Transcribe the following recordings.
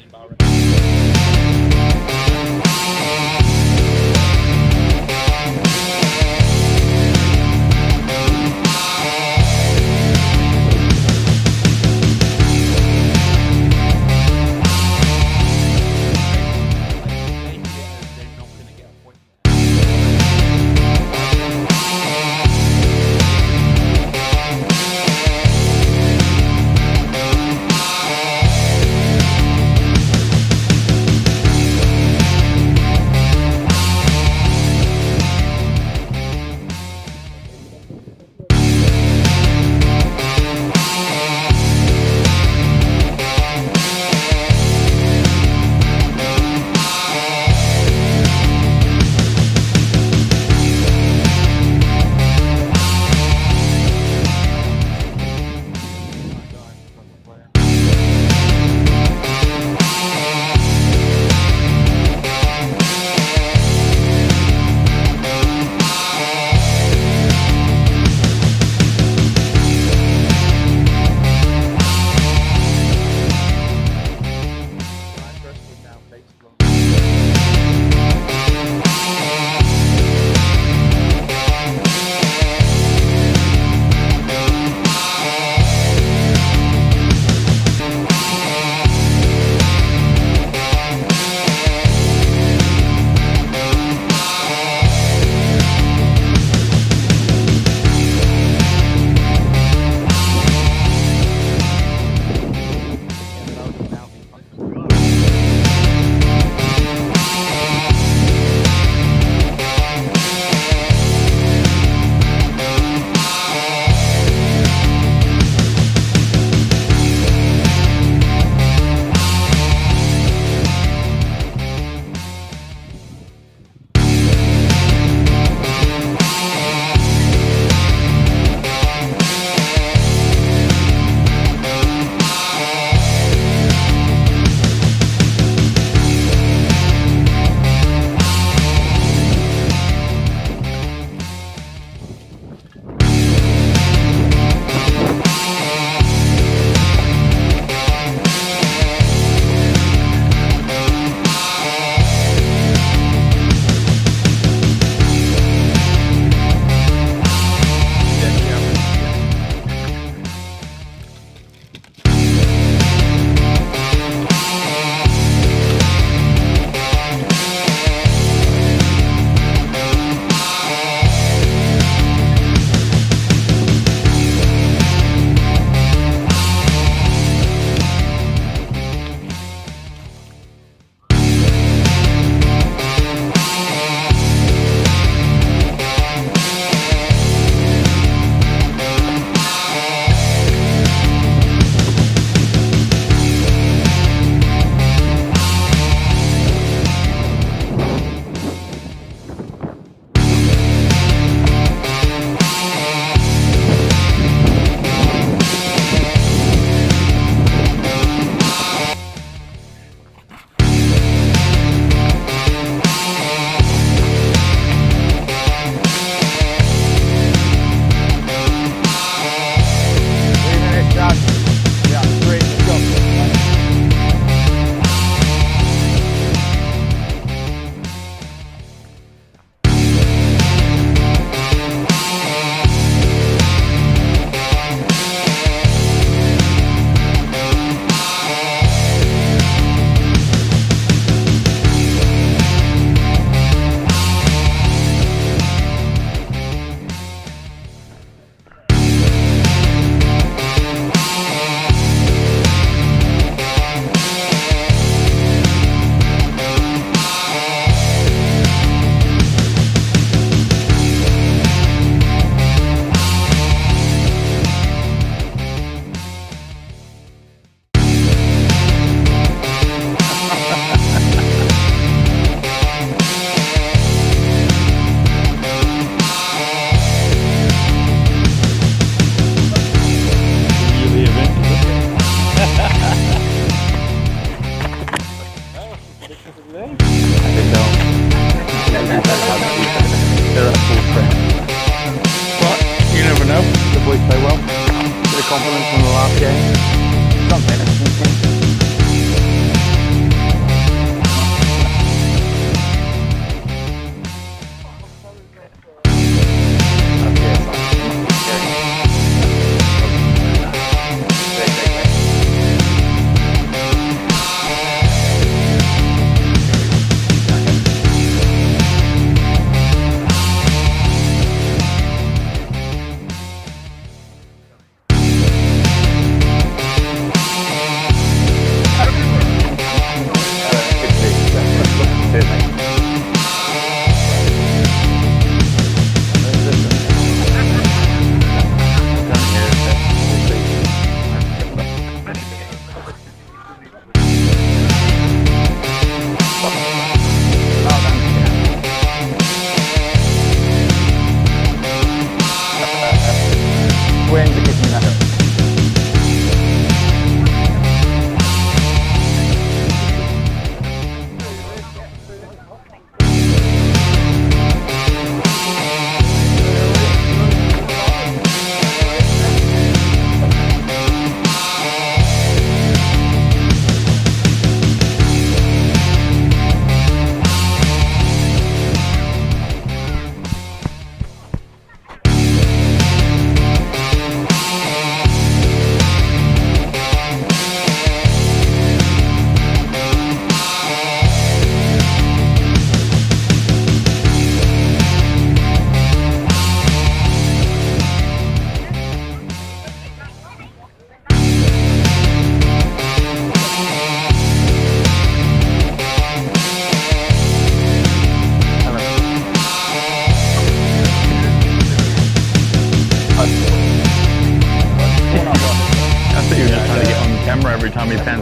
in Bahrain.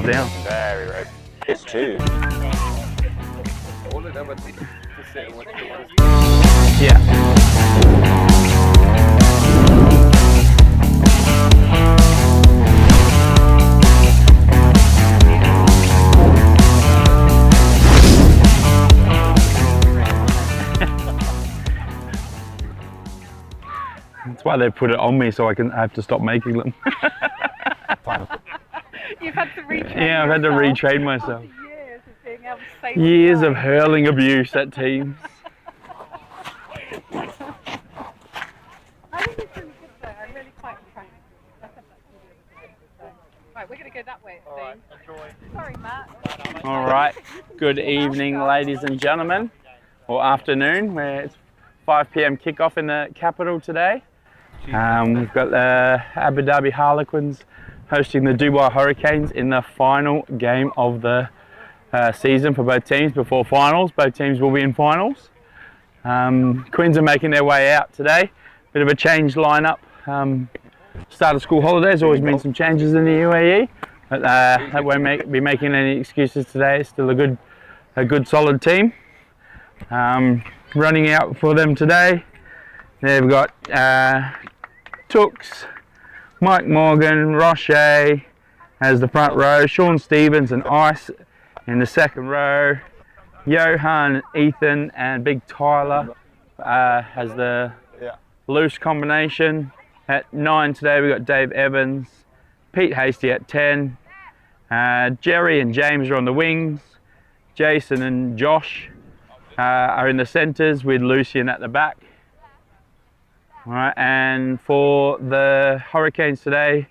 hands down. Very right. It's 2. All of them are to sit and watch the ones. Yeah. That's why they put it on me, so I have to stop making them. You've had to retrain Yeah, I've had to retrain myself. Years of being able to say Years of goodbye. hurling abuse at teams. I think it's really good though. I'm really quite impressed. I said that to you the other day, so. Right, we're going to go that way, it seems. Sorry, Matt. All right. Good evening, ladies and gentlemen, or afternoon. Where it's 5 p.m. kickoff in the capital today. We've got the Abu Dhabi Harlequins hosting the Dubai Hurricanes in the final game of the season for both teams before finals. Both teams will be in finals. Quins are making their way out today. Bit of a changed lineup. Start of school holidays always means some changes in the UAE, but that won't be making any excuses today. It's still a good solid team. Running out for them today, they've got Tooks, Mike Morgan, Roche as the front row, Sean Stevens and Ice in the second row, Johan, Ethan and Big Tyler as the loose combination. At 9 today we got Dave Evans, Pete Hasty at 10, Jerry and James are on the wings, Jason and Josh are in the centres with Lucian at the back. All right, and for the Hurricanes today,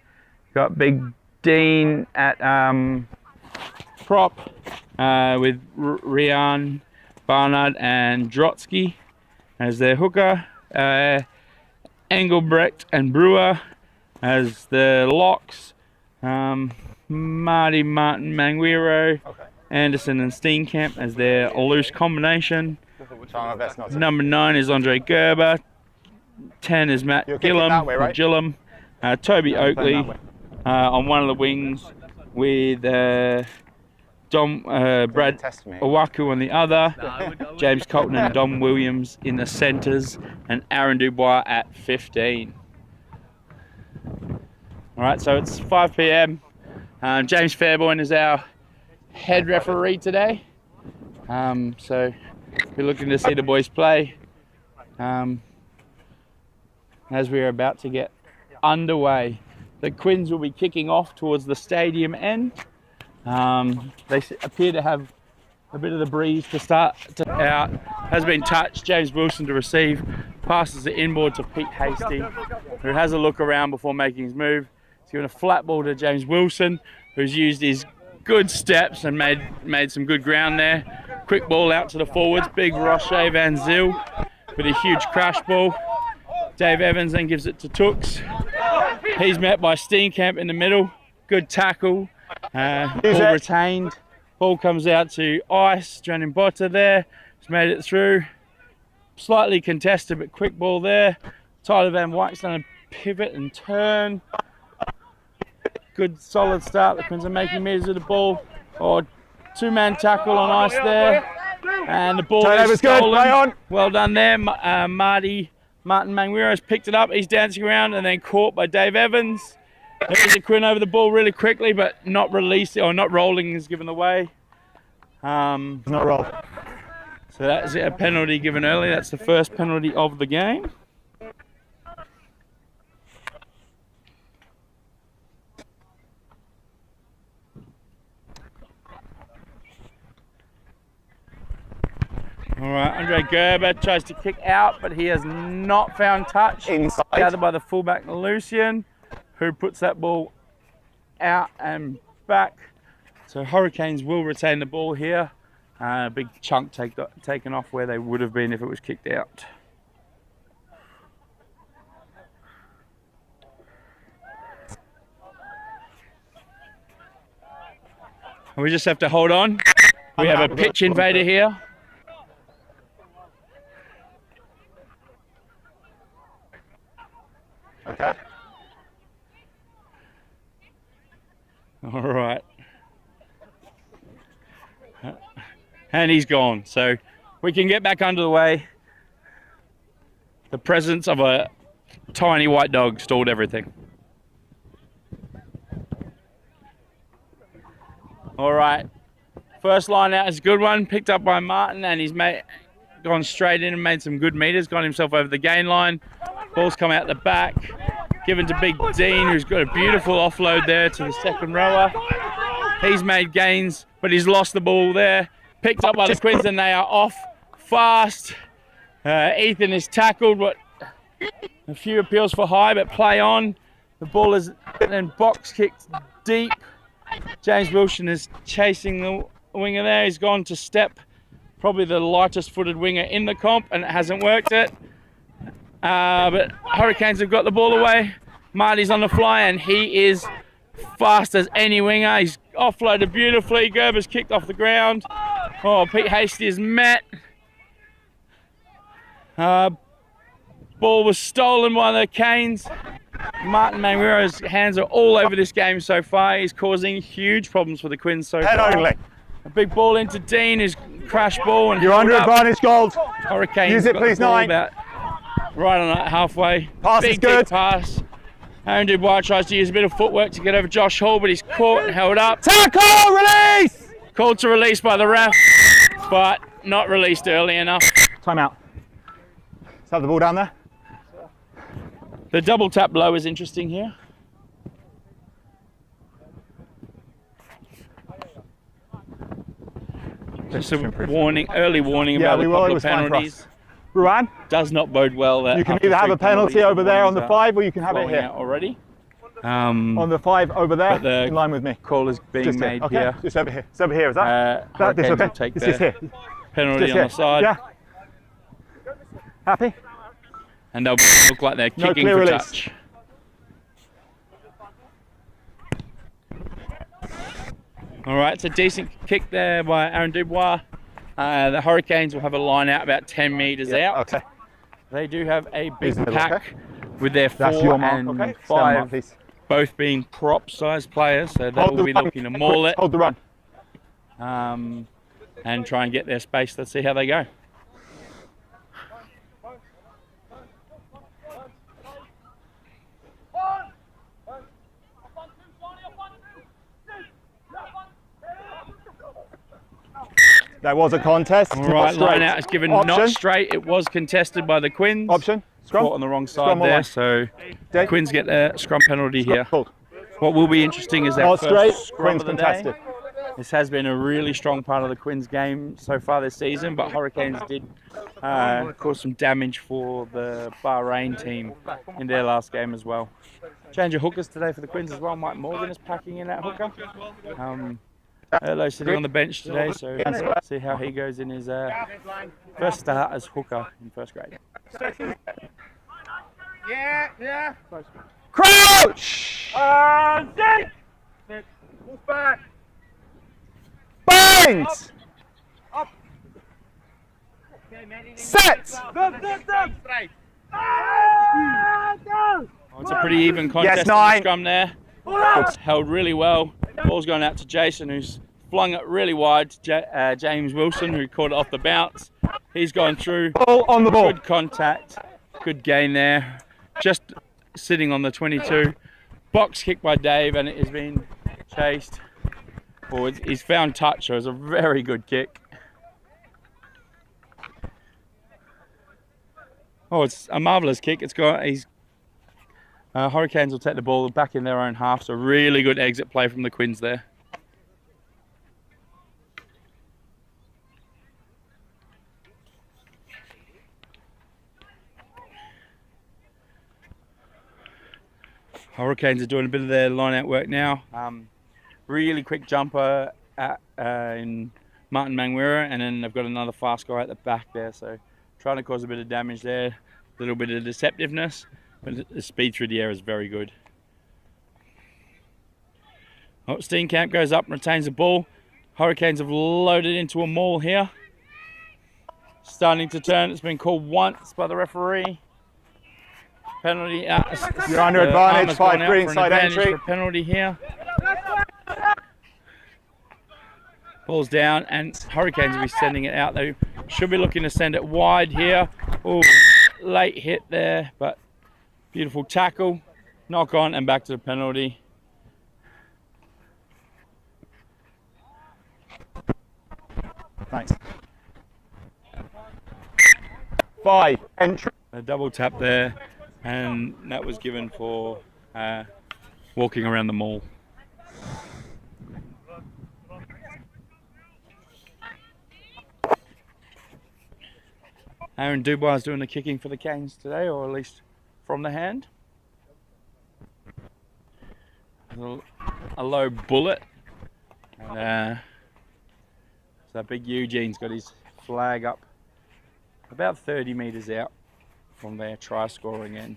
got Big Dean at prop with Rian, Barnard and Drotsky as their hooker. Engelbrecht and Brewer as the locks. Martin Manguiro, Anderson and Steenkamp as their loose combination. Number 9 is Andre Gerber. 10 is Matt Gillum, way, right? Gillum. Toby Oakley on one of the wings with Brad Owaku on the other. James Colton and Dom Williams in the centres, and Aaron Dubois at 15. All right, so it's 5 p.m. James Fairbairn is our head referee today. So we're looking to see the boys play as we are about to get underway. The Quins will be kicking off towards the stadium end. They appear to have a bit of the breeze to start out. Has been touched. James Wilson to receive. Passes it inboard to Pete Hasty, who has a look around before making his move. He's given a flat ball to James Wilson, who's used his good steps and made some good ground there. Quick ball out to the forwards. Big Roche Van Zyl with a huge crash ball. Dave Evans then gives it to Tooks. He's met by Steenkamp in the middle. Good tackle. Ball retained. Ball comes out to Ice. Johnny Botta there. He's made it through. Slightly contested, but quick ball there. Tyler Van Wyck's done a pivot and turn. Good solid start. The Quins are making meters with the ball. Or two-man tackle on Ice there. And the ball is stolen. Well done there. Martin Manguiro's picked it up. He's dancing around and then caught by Dave Evans. There's a Quinn over the ball really quickly, but not releasing or not rolling is given away. It's not roll. So that's a penalty given early. That's the first penalty of the game. All right, Andre Gerber tries to kick out, but he has not found touch. Inside. Gathered by the fullback Lucian, who puts that ball out and back. So Hurricanes will retain the ball here. A big chunk taken off where they would have been if it was kicked out. We just have to hold on. We have a pitch invader here. Okay. All right. And he's gone. So we can get back under the way. The presence of a tiny white dog stalled everything. All right. First line out is a good one. Picked up by Martin, and he's gone straight in and made some good meters. Got himself over the gain line. Ball's come out the back. Given to Big Dean, who's got a beautiful offload there to the second rower. He's made gains, but he's lost the ball there. Picked up by the Quins, and they are off fast. Ethan is tackled, but a few appeals for high, but play on. The ball is then box kicked deep. James Wilson is chasing the winger there. He's gone to step, probably the lightest footed winger in the comp, and it hasn't worked it. But Hurricanes have got the ball away. Marty's on the fly, and he is fast as any winger. He's offloaded beautifully. Gerber's kicked off the ground. Oh, Pete Hasty is met. Ball was stolen by the Canes. Martin Manguero's hands are all over this game so far. He's causing huge problems for the Quins so Head far. only. A big ball into Dean, who's crashed ball. And You're under advantage, Gold. Hurricanes Use it, got please, the ball 9. about right on that halfway. Pass big is good. Deep pass. Aaron Dubois tries to use a bit of footwork to get over Josh Hall, but he's caught and held up. Tackle! Release! Called to release by the ref, but not released early enough. Time out. Let's have the ball down there. The double tap low is interesting here. Just a warning, early warning about the couple of penalties. Ruan, Does not bode well. That you can after either have 3 a penalty penalties, over there on the ones 5, or you can have it flowing here. out already. On the 5 over there, but the in line with me. Call is being Just made here. Okay. here. Just over here. It's over here, is that? This Hurricanes okay? will take It's just their here. penalty Just on here. the side. Yeah. Happy? And they'll look like they're No kicking clear for release. touch. All right, it's a decent kick there by Aaron Dubois. The Hurricanes will have a line out about 10 metres out. Okay. They do have a big Here's the middle, pack okay. with their That's 4 your mark, and okay? 5 please. both being prop-sized players, so they Hold will the be run. looking to maul it Hold the run. and try and get their space. Let's see how they go. That was a contest. All right, Not straight. line out is given Option. not straight. It was contested by the Quins. Option. Scrum. Caught on the wrong side Scrum or there, line? so Dead. Quins get a scrum penalty here. Pulled. What will be interesting is that Not first straight. scrum Quins of the contested. day. This has been a really strong part of the Quins game so far this season, but Hurricanes did cause some damage for the Bahrain team in their last game as well. Change of hookers today for the Quins as well. Mike Morgan is packing in that hooker. Erlo sitting on the bench today, so see how he goes in his first start as hooker in first grade. Yeah. Crouch! Sit. Move back. Bind! Set! Straight. Oh, it's a pretty even contest in the 9. scrum there. It's held really well. Ball's gone out to Jason, who's flung it really wide to James Wilson, who caught it off the bounce. He's gone through. Ball on the ball. Good contact. Good gain there. Just sitting on the 22. Box kick by Dave, and it has been chased. Forwards. He's found touch, so it's a very good kick. Oh, it's a marvellous kick. It's got. Hurricanes will take the ball back in their own half, so really good exit play from the Quins there. Hurricanes are doing a bit of their line-out work now. Really quick jumper in Martin Manguera, and then they've got another fast guy at the back there, so trying to cause a bit of damage there, a little bit of deceptiveness. But the speed through the air is very good. Oh, Steenkamp goes up and retains the ball. Hurricanes have loaded into a maul here. Starting to turn. It's been called once by the referee. Penalty. You're under advantage. 5 green side entry. For a penalty here. Ball's down, and Hurricanes will be sending it out. They should be looking to send it wide here. Oh, late hit there, but beautiful tackle. Knock on and back to the penalty. Thanks. 5. Entry. A double tap there, and that was given for walking around the mall. Aaron Dubai is doing the kicking for the Canes today, or at least from the hand. A low bullet. And so big Eugene's got his flag up about 30 metres out from their try scoring end.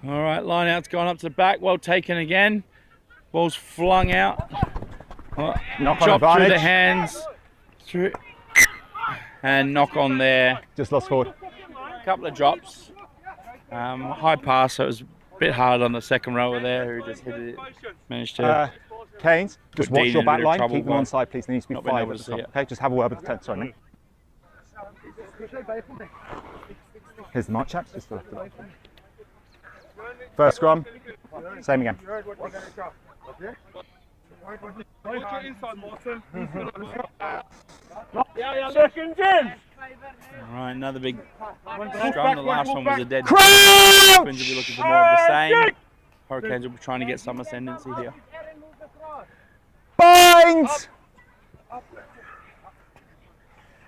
All right, line out's gone up to the back, well taken again. Ball's flung out. Knock on Chop through advantage. the hands. Through, and knock on there. Just lost forward. Couple of drops. High pass, so it was a bit hard on the second rower there who just hit it. Managed to. Canes, just Put watch Dean your in a back bit of line. trouble Keep them by on side, please. There needs to be not being 5 able at to the see top. it. Okay, just have a word with the 10. Sorry, mate. Here's the mark, chaps. Just to the left. First scrum. Same again. Alright, another big scrum. The last one was a dead. Crouch! Quins will be looking for more of the same. Hurricanes will be trying to get some ascendancy here. Binds!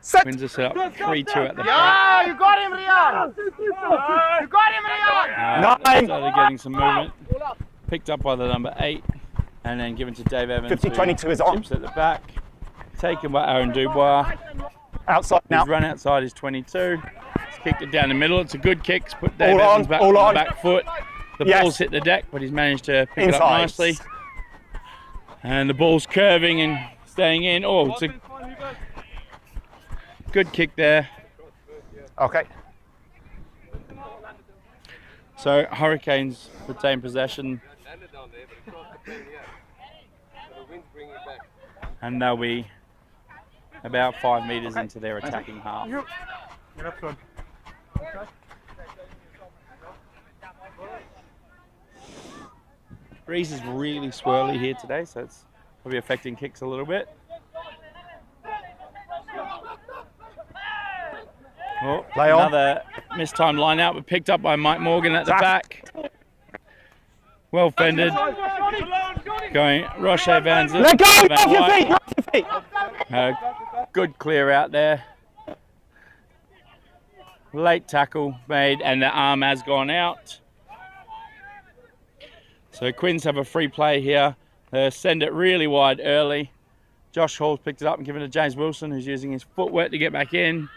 Set! Quins are set up 3-2 at the back. You got him, Rian! You got him, Rian! 9! Started getting some movement. Picked up by the number 8. And then given to Dave Evans. 50-22 is on. Chips at the back. Taken by Aaron Dubois. Outside now. His run outside is 22. He's kicked it down the middle. It's a good kick. It's put Dave All Evans on, back all on on. the back foot. The Yes. ball's hit the deck, but he's managed to pick it up Inside. nicely. And the ball's curving and staying in. Oh, it's a good kick there. Okay. So Hurricanes retain possession. And they'll be about 5 metres into their attacking half. Breeze is really swirly here today, so it's probably affecting kicks a little bit. Oh, Play on. another mistimed line out, but picked up by Mike Morgan at the back. Well fended. Going Roche Van Zyl. Let go! Van Off your Wyk. feet! Off your feet! Good clear out there. Late tackle made, and the arm has gone out. So Quins have a free play here. They send it really wide early. Josh Hall's picked it up and given it to James Wilson, who's using his footwork to get back in.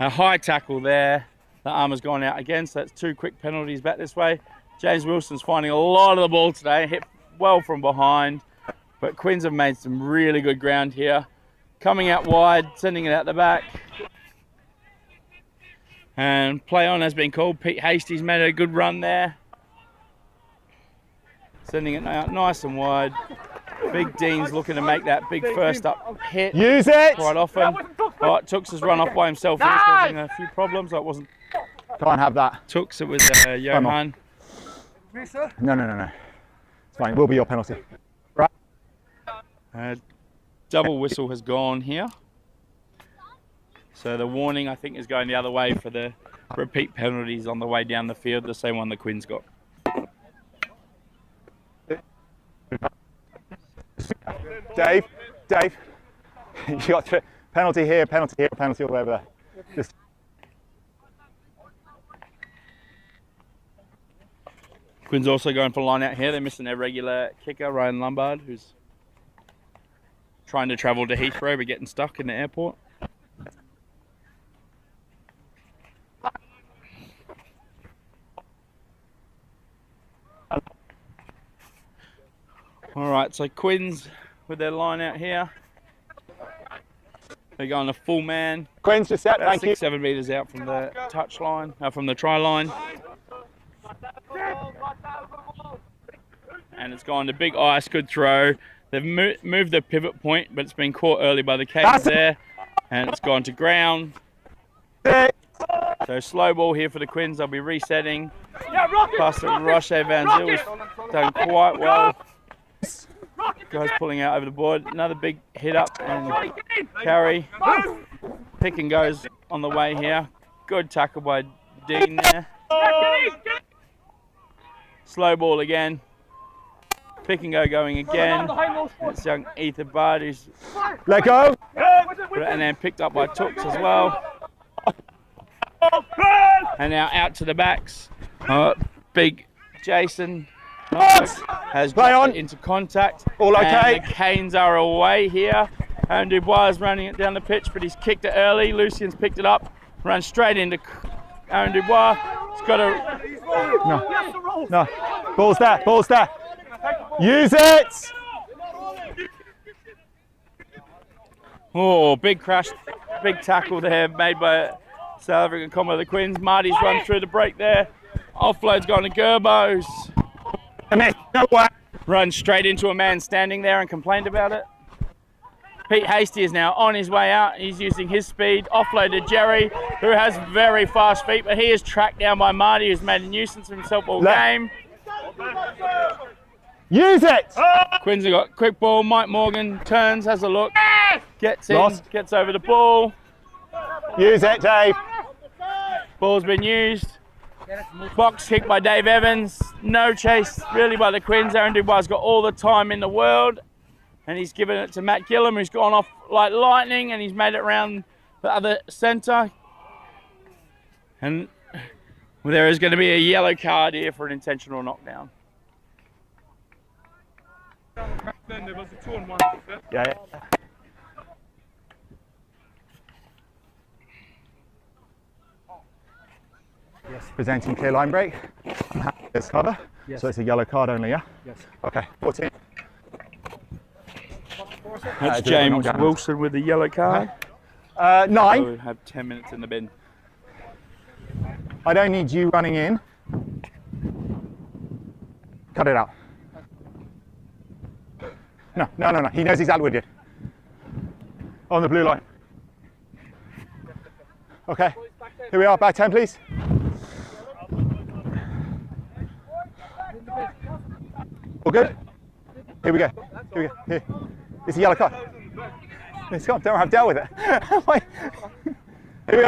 A high tackle there. The arm has gone out again, so that's 2 quick penalties back this way. James Wilson's finding a lot of the ball today, hit well from behind. But Quins have made some really good ground here. Coming out wide, sending it out the back. And play on has been called. Pete Hastie's made a good run there. Sending it out nice and wide. Big Dean's looking to make that big first up hit Use it! quite often. Oh, Tooks has run off by himself. He's causing a few problems. That wasn't Can't have that. Tooks, it was Johan. No. It's fine. It will be your penalty. Right. Double whistle has gone here. So the warning, I think, is going the other way for the repeat penalties on the way down the field, the same one the Quins got. Dave, you got penalty here, penalty all over there. Just Quins also going for line out here. They're missing their regular kicker, Ryan Lombard, who's trying to travel to Heathrow but getting stuck in the airport. All right, so Quins with their line out here. They're going to full man. Quins, just set, About thank you. 6-7 metres out from the touch line, from the try line. And it's gone to big ice, good throw. They've moved the pivot point, but it's been caught early by the Canes there. And it's gone to ground. So slow ball here for the Quins. They'll be resetting. Pass to Roche Van Zyl has done quite well. Guys pulling out over the board. Another big hit up and carry. Pick and goes on the way here. Good tackle by Dean there. Slow ball again. Pick and go going again. It's young Ethan Bard who's let go. And then picked up by Tooks as well. And now out to the backs. Big Jason has got into contact. All okay. And the Canes are away here. Aaron Dubois is running it down the pitch, but he's kicked it early. Lucian's picked it up, runs straight into Aaron Dubois. He's got a... No. Ball's there. Use it! Oh, big crash, big tackle there made by South African combo of the Quins. Marty's run through the break there. Offload's gone to Gerbos. No way. Runs straight into a man standing there and complained about it. Pete Hasty is now on his way out. He's using his speed. Offload to Jerry, who has very fast feet, but he is tracked down by Marty, who's made a nuisance of himself all game. Use it! Quins have got quick ball. Mike Morgan turns, has a look, gets in, gets over the ball. Use it, Dave. Ball's been used. Box kick by Dave Evans. No chase really by the Quins. Aaron Dubois got all the time in the world. And he's given it to Matt Gillum, who's gone off like lightning, and he's made it around the other centre. And there is going to be a yellow card here for an intentional knockdown. Then there was a 2-on-1. Yeah. Yes. Presenting clear line break. There's cover. Yes. So it's a yellow card only, yeah? Yes. Okay, 14. That's James Wilson with the yellow card. 9. So we have 10 minutes in the bin. I don't need you running in. Cut it out. No. He knows exactly what he did. On the blue line. Okay. Here we are. Back 10, please. All good? Here we go. Here. It's a yellow card. It's gone. Don't worry, I've dealt with it. Wait. Here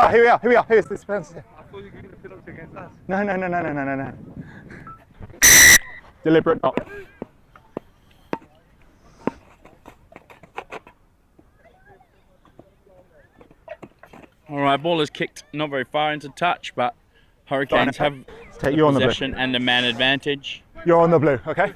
we are. Here's this penalty. I thought you were going to penalty against us. No. Deliberate knock. All right, ball is kicked not very far into touch, but Hurricanes have possession and a man advantage. You're on the blue, okay?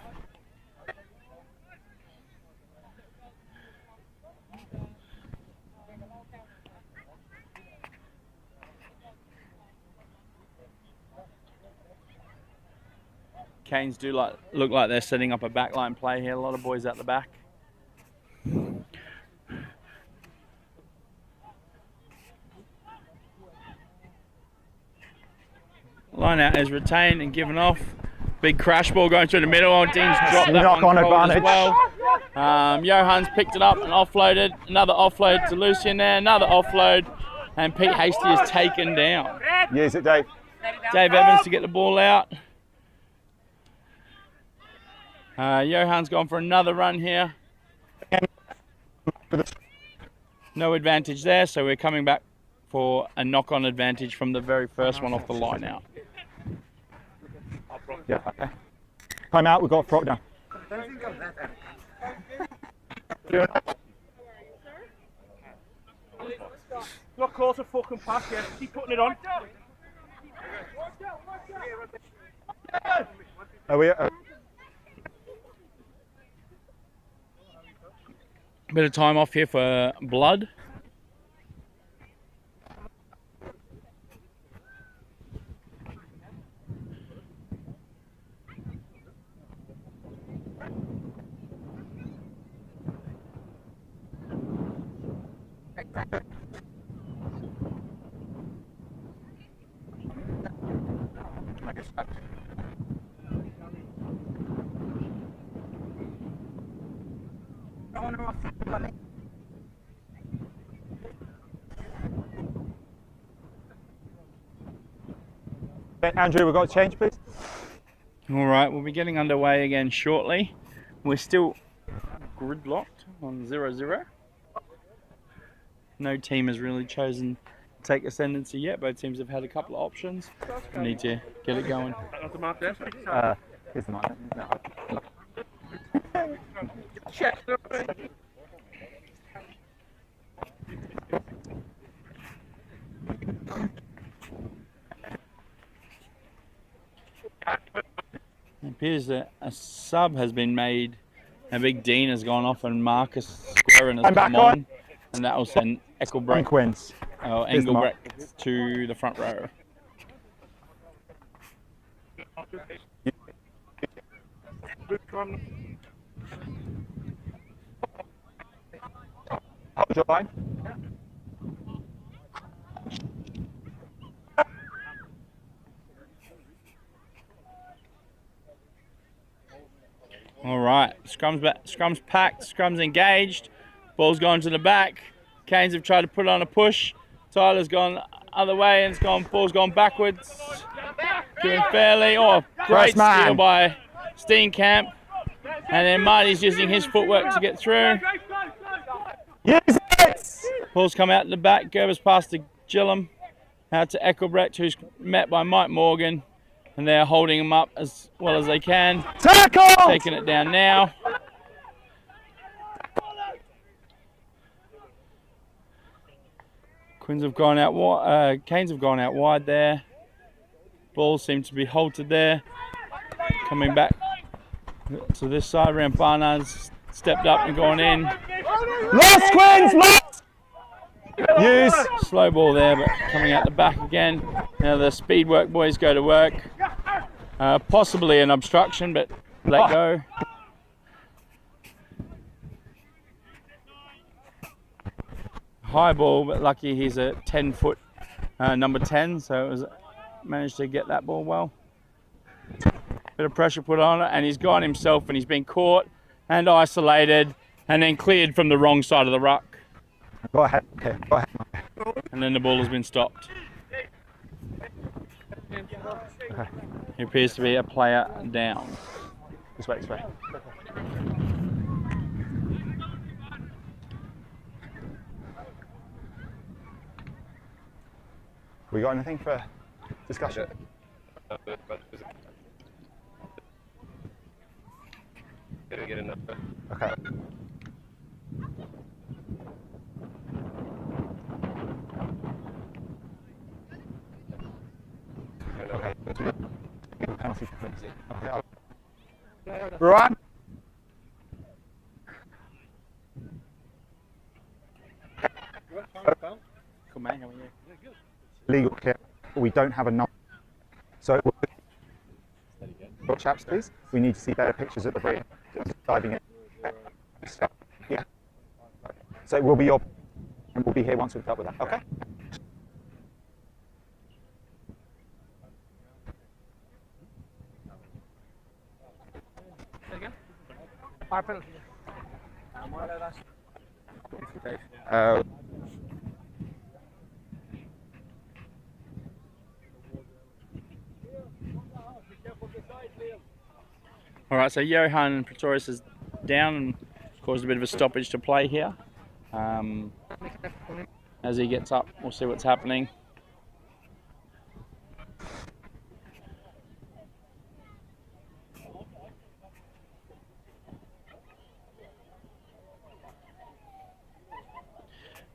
Canes do look like they're setting up a backline play here. A lot of boys out the back. Line out is retained and given off. Big crash ball going through the middle. Oh, Dean's dropped that one advantage as well. Johan's picked it up and offloaded. Another offload to Lucian there. Another offload. And Pete Hasty is taken down. Use it, Dave. Dave Evans to get the ball out. Johan's gone for another run here. No advantage there, so we're coming back for a knock-on advantage from the very first one off the line out. Yeah, okay. Time out, we've got a throw down. Not close a fucking pass, yeah. Keep putting it on. Are we? Bit of time off here for blood. Andrew, we've got to change, please. All right, we'll be getting underway again shortly. We're still gridlocked on 0-0. No team has really chosen to take ascendancy yet. Both teams have had a couple of options. We need to get it going. Here's the mark. No. It appears that a sub has been made. A big Dean has gone off and Marcus Squaren has come on. And that will send Engelbrecht to the front row. Hold your line. All right, scrum's packed, scrum's engaged. Ball's gone to the back. Canes have tried to put on a push. Tyler's gone other way and ball's gone backwards. Doing fairly. Oh, great steal by Steenkamp. And then Marty's using his footwork to get through. Yes! Ball's come out to the back. Gerber's passed to Gillum. Out to Engelbrecht, who's met by Mike Morgan. And they're holding him up as well as they can. Tackle! Taking it down now. Quins have gone out wide. Canes have gone out wide there. Ball seems to be halted there. Coming back to this side around Barnard's stepped up and gone in. Lost, Quins! Lost! Use. Slow ball there, but coming out the back again. Now the speed work boys go to work. Possibly an obstruction, but let go. High ball, but lucky he's a 10-foot number 10, so it was managed to get that ball well. Bit of pressure put on it, and he's gone himself, and he's been caught and isolated, and then cleared from the wrong side of the ruck. Go ahead. Okay, go ahead. And then the ball has been stopped. Okay. He appears to be a player down. This way, this way. We got anything for discussion? Okay. Run. Cool, man. How are you? Legal care. We don't have a number. So, chaps, please. We need to see better pictures at the break. Diving in. Yeah. So it will be your, and we'll be here once we've dealt with that. Okay. All right, so Johan Pretorius is down and caused a bit of a stoppage to play here. As he gets up, we'll see what's happening.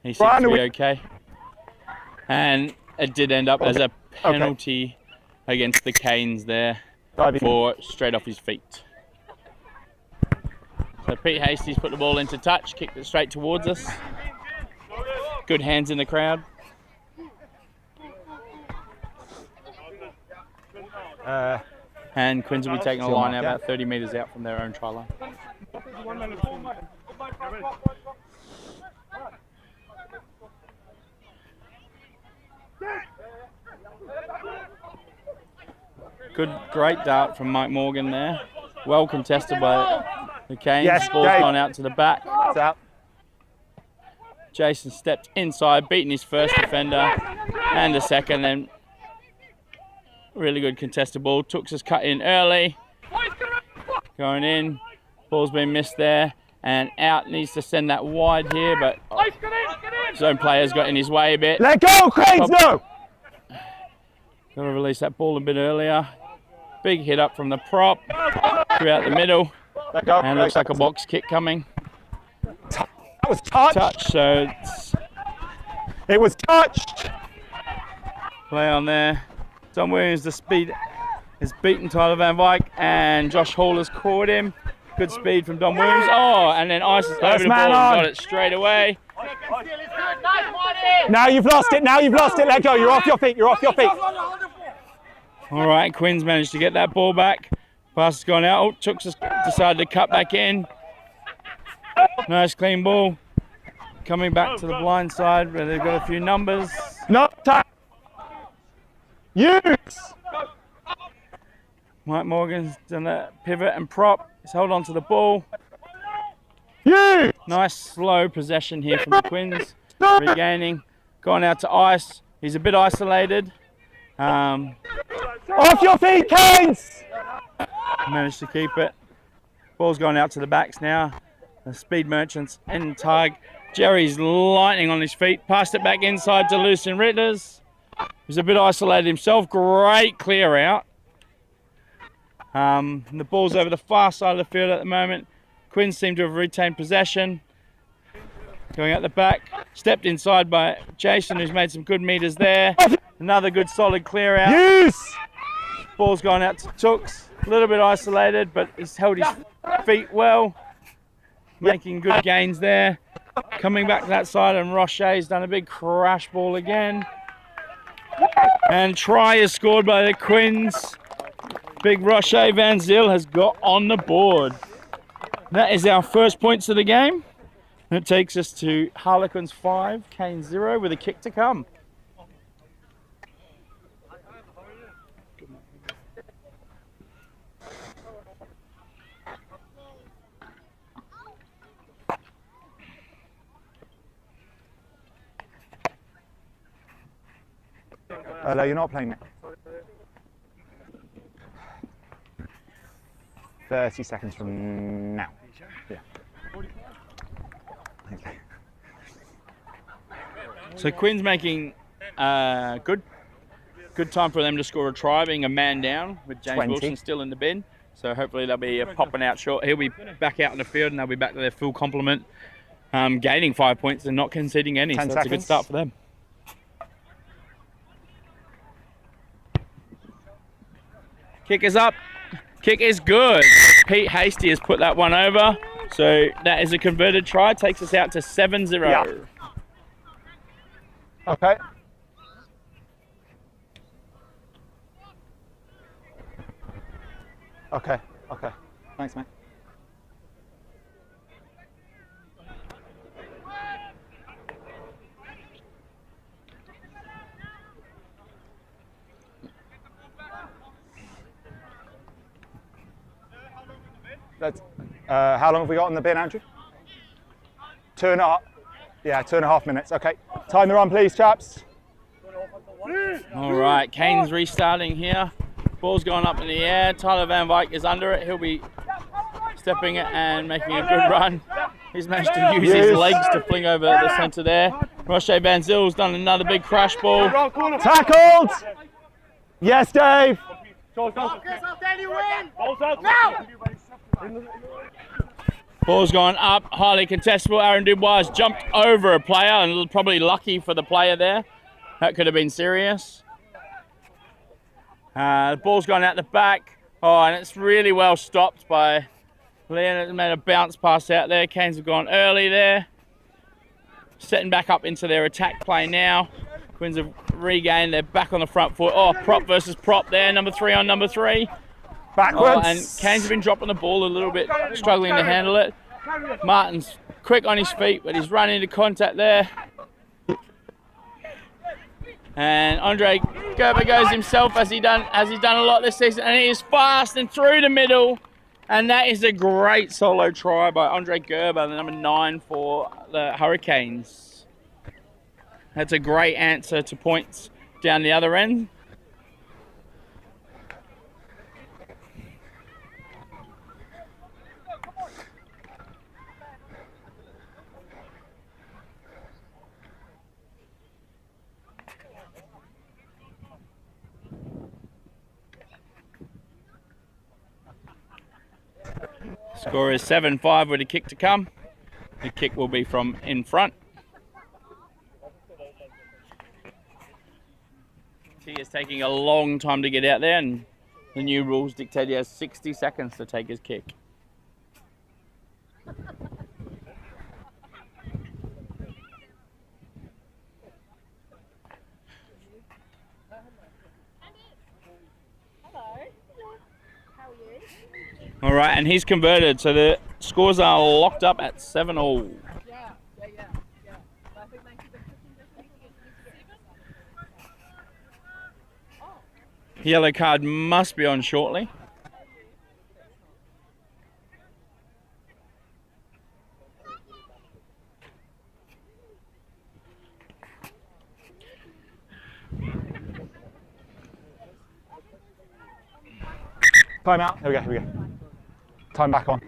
He seems to be okay. And it did end up as a penalty against the Canes there for straight off his feet. So Pete Hastie's put the ball into touch, kicked it straight towards us. Good hands in the crowd. And Quins will be taking a line out about 30 metres out from their own try line. Great dart from Mike Morgan there. Well contested by the Canes. Yes, Ball's Dave. gone out to the back. It's out. Jason stepped inside, beating his first defender and a second, then really good contested ball. Tooks has cut in early. Going in. Ball's been missed there. And out, needs to send that wide here, but his own player's got in his way a bit. Let go, Quins, no! Got to release that ball a bit earlier. Big hit up from the prop. Throughout the middle. Let go. And looks like a box kick coming. That was touched. Touch, so It was touched. play on there. Don Williams, the speed, has beaten Tyler Van Wyk, and Josh Hall has caught him. Good speed from Don Williams. Oh, and then Ice has over the ball and got it straight away. Now you've lost it. Now you've lost it. Let go. You're off your feet. You're off your feet. All right, Quins managed to get that ball back. Pass has gone out. Oh, Tooks has decided to cut back in. Nice clean ball. Coming back to the blind side where they've got a few numbers. No time. Use. Mike Morgan's done a pivot and prop. He's held on to the ball. Use. Nice slow possession here from the Quins. Regaining. Gone out to Ice. He's a bit isolated. Off your feet, Canes. Managed to keep it. Ball's gone out to the backs now. The Speed Merchants in tug. Jerry's lightning on his feet. Passed it back inside to Lucien Ritters. He's a bit isolated himself. Great clear out. And the ball's over the far side of the field at the moment. Quins seem to have retained possession. Going out the back. Stepped inside by Jason, who's made some good meters there. Another good solid clear out. Use. Ball's gone out to Tooks. A little bit isolated, but he's held his feet well. Making good gains there. Coming back to that side, and Roche's done a big crash ball again. And try is scored by the Quins. Big Roche Van Zyl has got on the board. That is our first points of the game. That takes us to Harlequins 5, Canes 0 with a kick to come. No, you're not playing it. 30 seconds from now. Yeah. Okay. So Quins making good time for them to score a try, being a man down with James 20. Wilson still in the bin. So hopefully they'll be popping out short. He'll be back out in the field and they'll be back to their full complement, gaining 5 points and not conceding any. So 10 that's a good seconds. start for them. Kick is up. Kick is good. Pete Hasty has put that one over. So that is a converted try. Takes us out to 7-0. Yeah. Okay. Okay. Okay. Thanks, mate. That's, how long have we got on the bin, Andrew? 2.5. Yeah, 2.5 minutes. Okay. Time the run, please, chaps. All right, Canes restarting here. Ball's going up in the air. Tyler Van Wyk is under it. He'll be stepping it and making a good run. He's managed to use his legs to fling over the centre there. Roche Van Zyl's done another big crash ball. Tackled! Yes, Dave! Ball's gone up, highly contestable. Aaron Dubois jumped over a player, and probably lucky for the player there. That could have been serious. The ball's gone out the back. Oh, and it's really well stopped by Leonard. Made a bounce pass out there. Canes have gone early there. Setting back up into their attack play now. Quins have regained. They're back on the front foot. Oh, prop versus prop there. Number 3 on number 3. Backwards. Oh, and Canes have been dropping the ball a little bit, struggling to handle it. Martin's quick on his feet, but he's run into contact there. And Andre Gerber goes himself as he's done a lot this season, and he is fast and through the middle. And that is a great solo try by Andre Gerber, the number 9 for the Hurricanes. That's a great answer to points down the other end. Score is 7-5 with a kick to come. The kick will be from in front. He is taking a long time to get out there, and the new rules dictate he has 60 seconds to take his kick. All right, and he's converted, so the scores are locked up at 7-all. Yeah. I think they keep it Yellow card must be on shortly. Time out. Here we go. Time back on.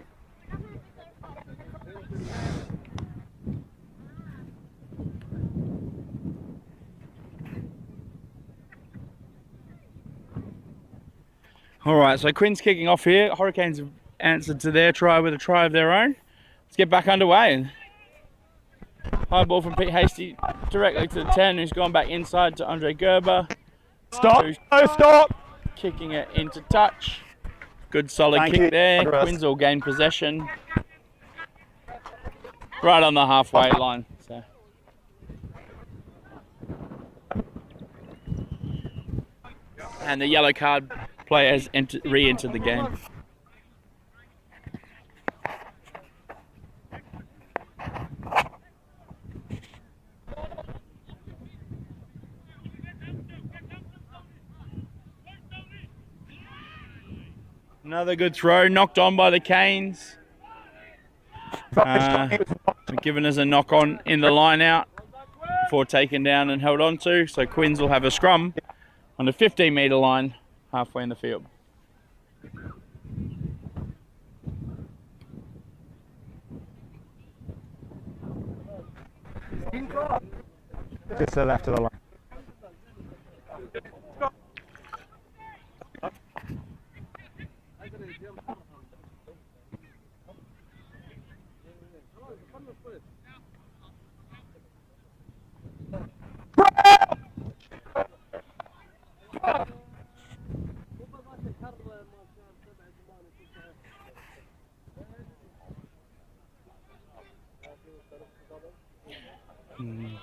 All right, so Quins kicking off here. Hurricanes have answered to their try with a try of their own. Let's get back underway. High ball from Pete Hasty directly to the 10, who's gone back inside to Andre Gerber. Stop! No, stop! Kicking it into touch. Good solid kick there. Quins will gain possession. Right on the halfway line. So. And the yellow card player has re-entered the game. Another good throw, knocked on by the Canes. Given us a knock on in the line out before taken down and held on to. So Quins will have a scrum on the 15-metre line halfway in the field. Just to the left of the line.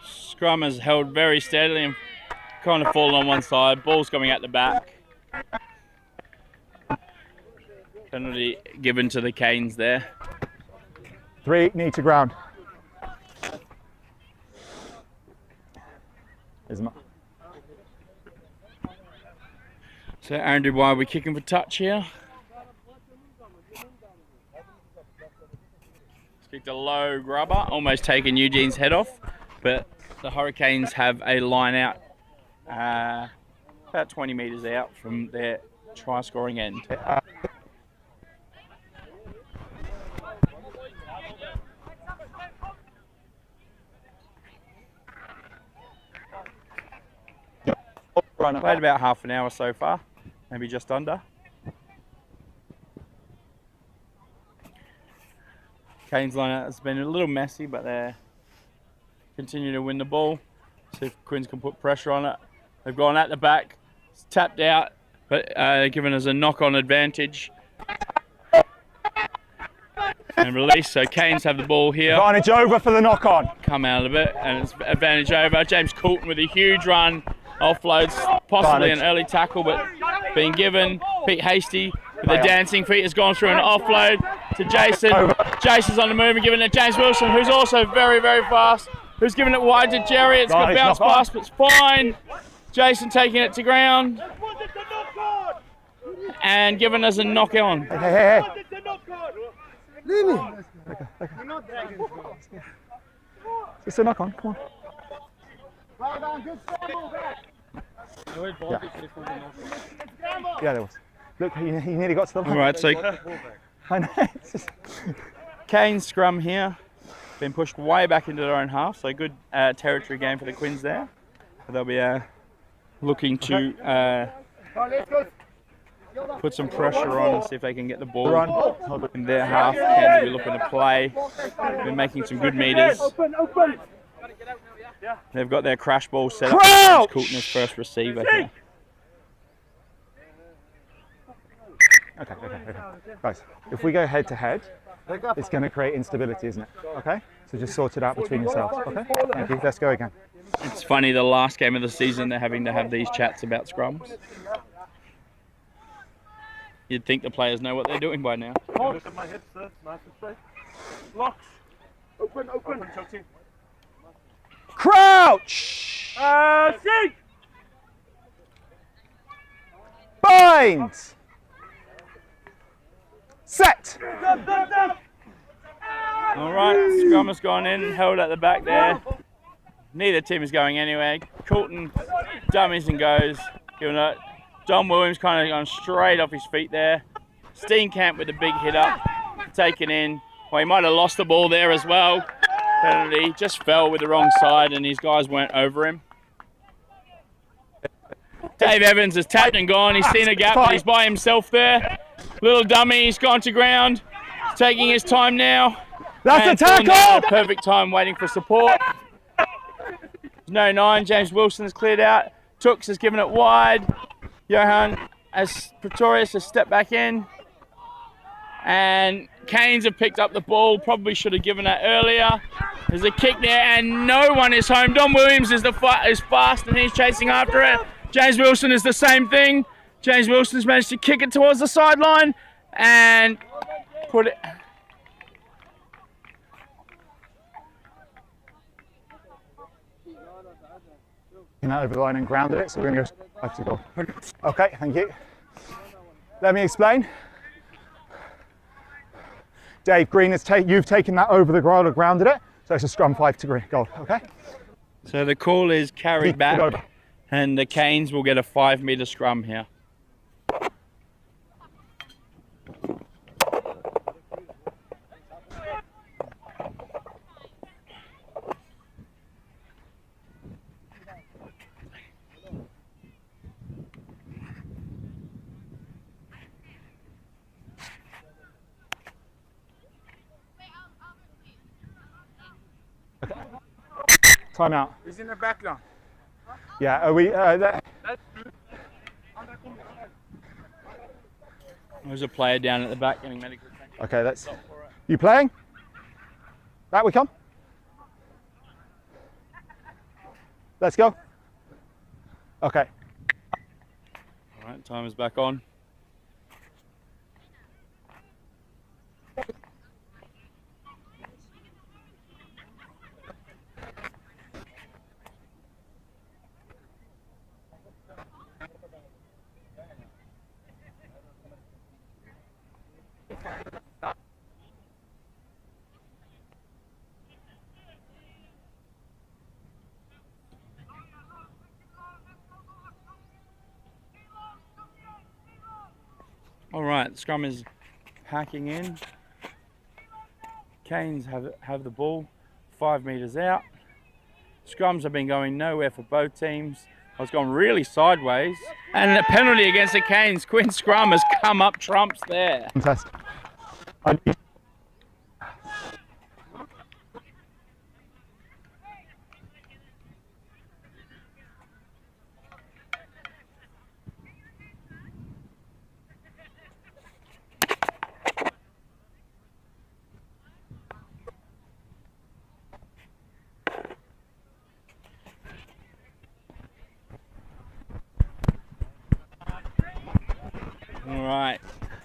Scrum has held very steadily and kind of fallen on one side. Ball's coming out the back. Penalty given to the Canes there. 3 knee to ground. So Aaron Dubai, we're kicking for touch here. Kicked a low grubber, almost taking Eugene's head off, but the Hurricanes have a line out about 20 metres out from their try scoring end. Played about half an hour so far, maybe just under. Canes line has been a little messy, but they continue to win the ball. See if Quins can put pressure on it. They've gone at the back, it's tapped out, but giving us a knock-on advantage. And release, so Canes have the ball here. Advantage over for the knock-on. Come out of it, and it's advantage over. James Coulton with a huge run, offloads, possibly an early tackle, but being given. Pete Hasty with the dancing feet has gone through an offload to Jason. Jason's on the move and giving it to James Wilson, who's also very, very fast. Who's giving it wide to Jerry. It's got bounce pass, but it's fine. Jason taking it to ground and giving us a knock on. Hey. Leave me. It's a knock on, come on. Well done, good scramble back. Yeah, there was. Look, he nearly got to the line. All right, so I know. Canes scrum here. Been pushed way back into their own half, so good territory game for the Quins there. They'll be looking to put some pressure on, see if they can get the ball in their half. Canes will be looking to play. Been making some good meters. They've got their crash ball set up. Coulton's first receiver here. Okay. Guys, if we go head to head, it's going to create instability, isn't it? Okay? So just sort it out between yourselves. Okay? Thank you. Let's go again. It's funny, the last game of the season, they're having to have these chats about scrums. You'd think the players know what they're doing by now. Look at my hips, sir. Nice and straight. Locks. Open. Crouch! Seek! Bind! Set! All right, scrum has gone in, held at the back there. Neither team is going anywhere. Coulton dummies and goes. Giving it. Don Williams kind of gone straight off his feet there. Steenkamp with a big hit up, taken in. Well, he might have lost the ball there as well. Penalty, just fell with the wrong side and his guys weren't over him. Dave Evans has tapped and gone. He's seen a gap, but he's by himself there. Little dummy, he's gone to ground. He's taking his time now. That's a tackle! Perfect time waiting for support. No 9, James Wilson has cleared out. Tooks has given it wide. Johan as Pretorius has stepped back in. And Canes have picked up the ball, probably should have given that earlier. There's a kick there and no one is home. Don Williams is fast and he's chasing after it. James Wilson is the same thing. James Wilson's managed to kick it towards the sideline and put it. Over the line and grounded it, so we're going to go back to goal. Okay, thank you. Let me explain. Dave, Green, you've taken that over the goal and grounded it, so it's a scrum 5 to green goal, okay? So the call is carried back and the Canes will get a 5-metre scrum here. Time out. He's in the back now. Yeah, are we? There's a player down at the back getting medical attention. Okay, that's. You playing? Back we come. Let's go. Okay. All right, time is back on. All right, scrum is hacking in. Canes have the ball 5 metres out. Scrums have been going nowhere for both teams. It's gone really sideways. And a penalty against the Canes. Quins scrum has come up trumps there. Fantastic. All right,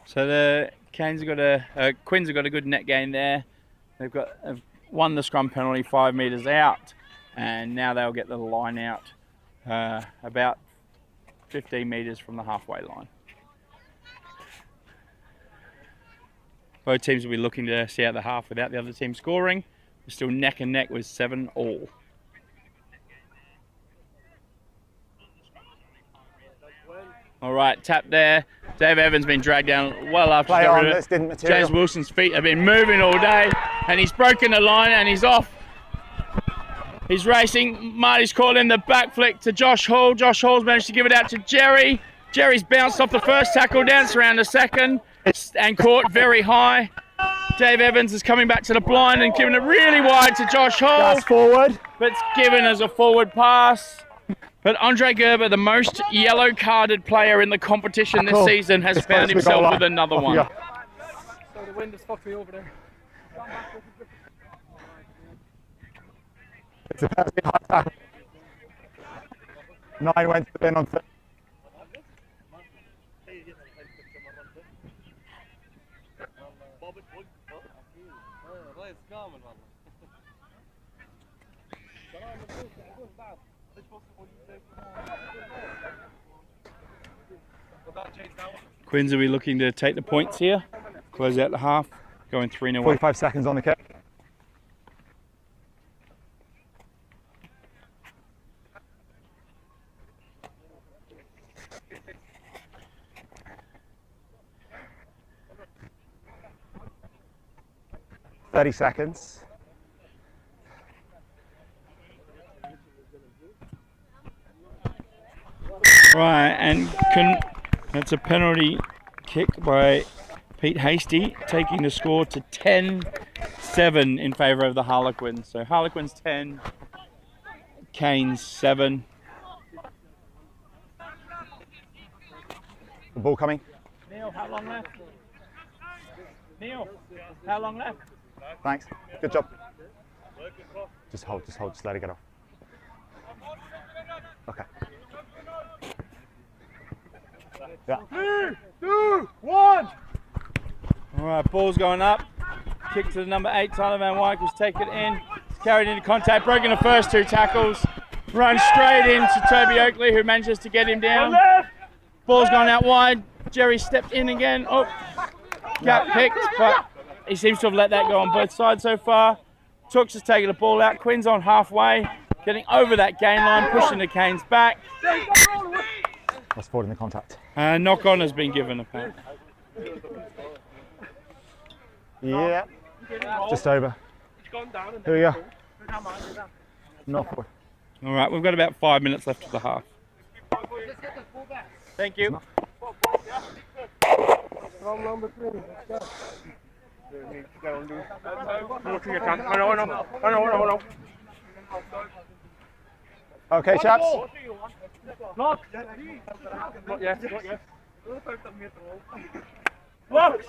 so the Canes have got Quins have got a good net gain there. They've won the scrum penalty 5 metres out, and now they'll get the line out about 15 metres from the halfway line. Both teams will be looking to see out the half without the other team scoring. We're still neck and neck with 7-all. All right, tap there. Dave Evans been dragged down well after Play on, this didn't material. James Wilson's feet have been moving all day, and he's broken the line and he's off. He's racing. Marty's called in the back flick to Josh Hall. Josh Hall's managed to give it out to Jerry. Jerry's bounced off the first tackle, danced around the second, and caught very high. Dave Evans is coming back to the blind and giving it really wide to Josh Hall. That's forward. But it's given as a forward pass. But Andre Gerber, the most yellow-carded player in the competition this season, has found himself with another one. So the wind has fucked me over there. It's a high tackle. 9 went to the bin on 3. Quins will be looking to take the points here, close out the half, going 3-0. 45 seconds on the kick. .30 seconds. Right, and that's a penalty kick by Pete Hasty, taking the score to 10-7 in favour of the Harlequins. So Harlequins 10, Canes 7. The ball coming. Neil, how long left? Neil, how long left? Thanks. Good job. Just hold, just let it get off. Okay. Yeah. 3, 2, 1. All right, ball's going up. Kick to the number 8, Tyler Van Wyk, who's taken it in. He's carried into contact, broken the first 2 tackles. Run straight into Toby Oakley, who manages to get him down. Ball's gone out wide. Jerry stepped in again. Oh, gap picked, but he seems to have let that go on both sides so far. Tooks has taken the ball out. Quins on halfway, getting over that gain line, pushing the Canes back. That's forward in the contact. Knock on has been given, apparently. Yeah. Just over. Here we go. Not forward. All right, we've got about 5 minutes left of the half. Thank you. From number 3. Let's go. Okay, chaps. Lock. Not yet. Lock.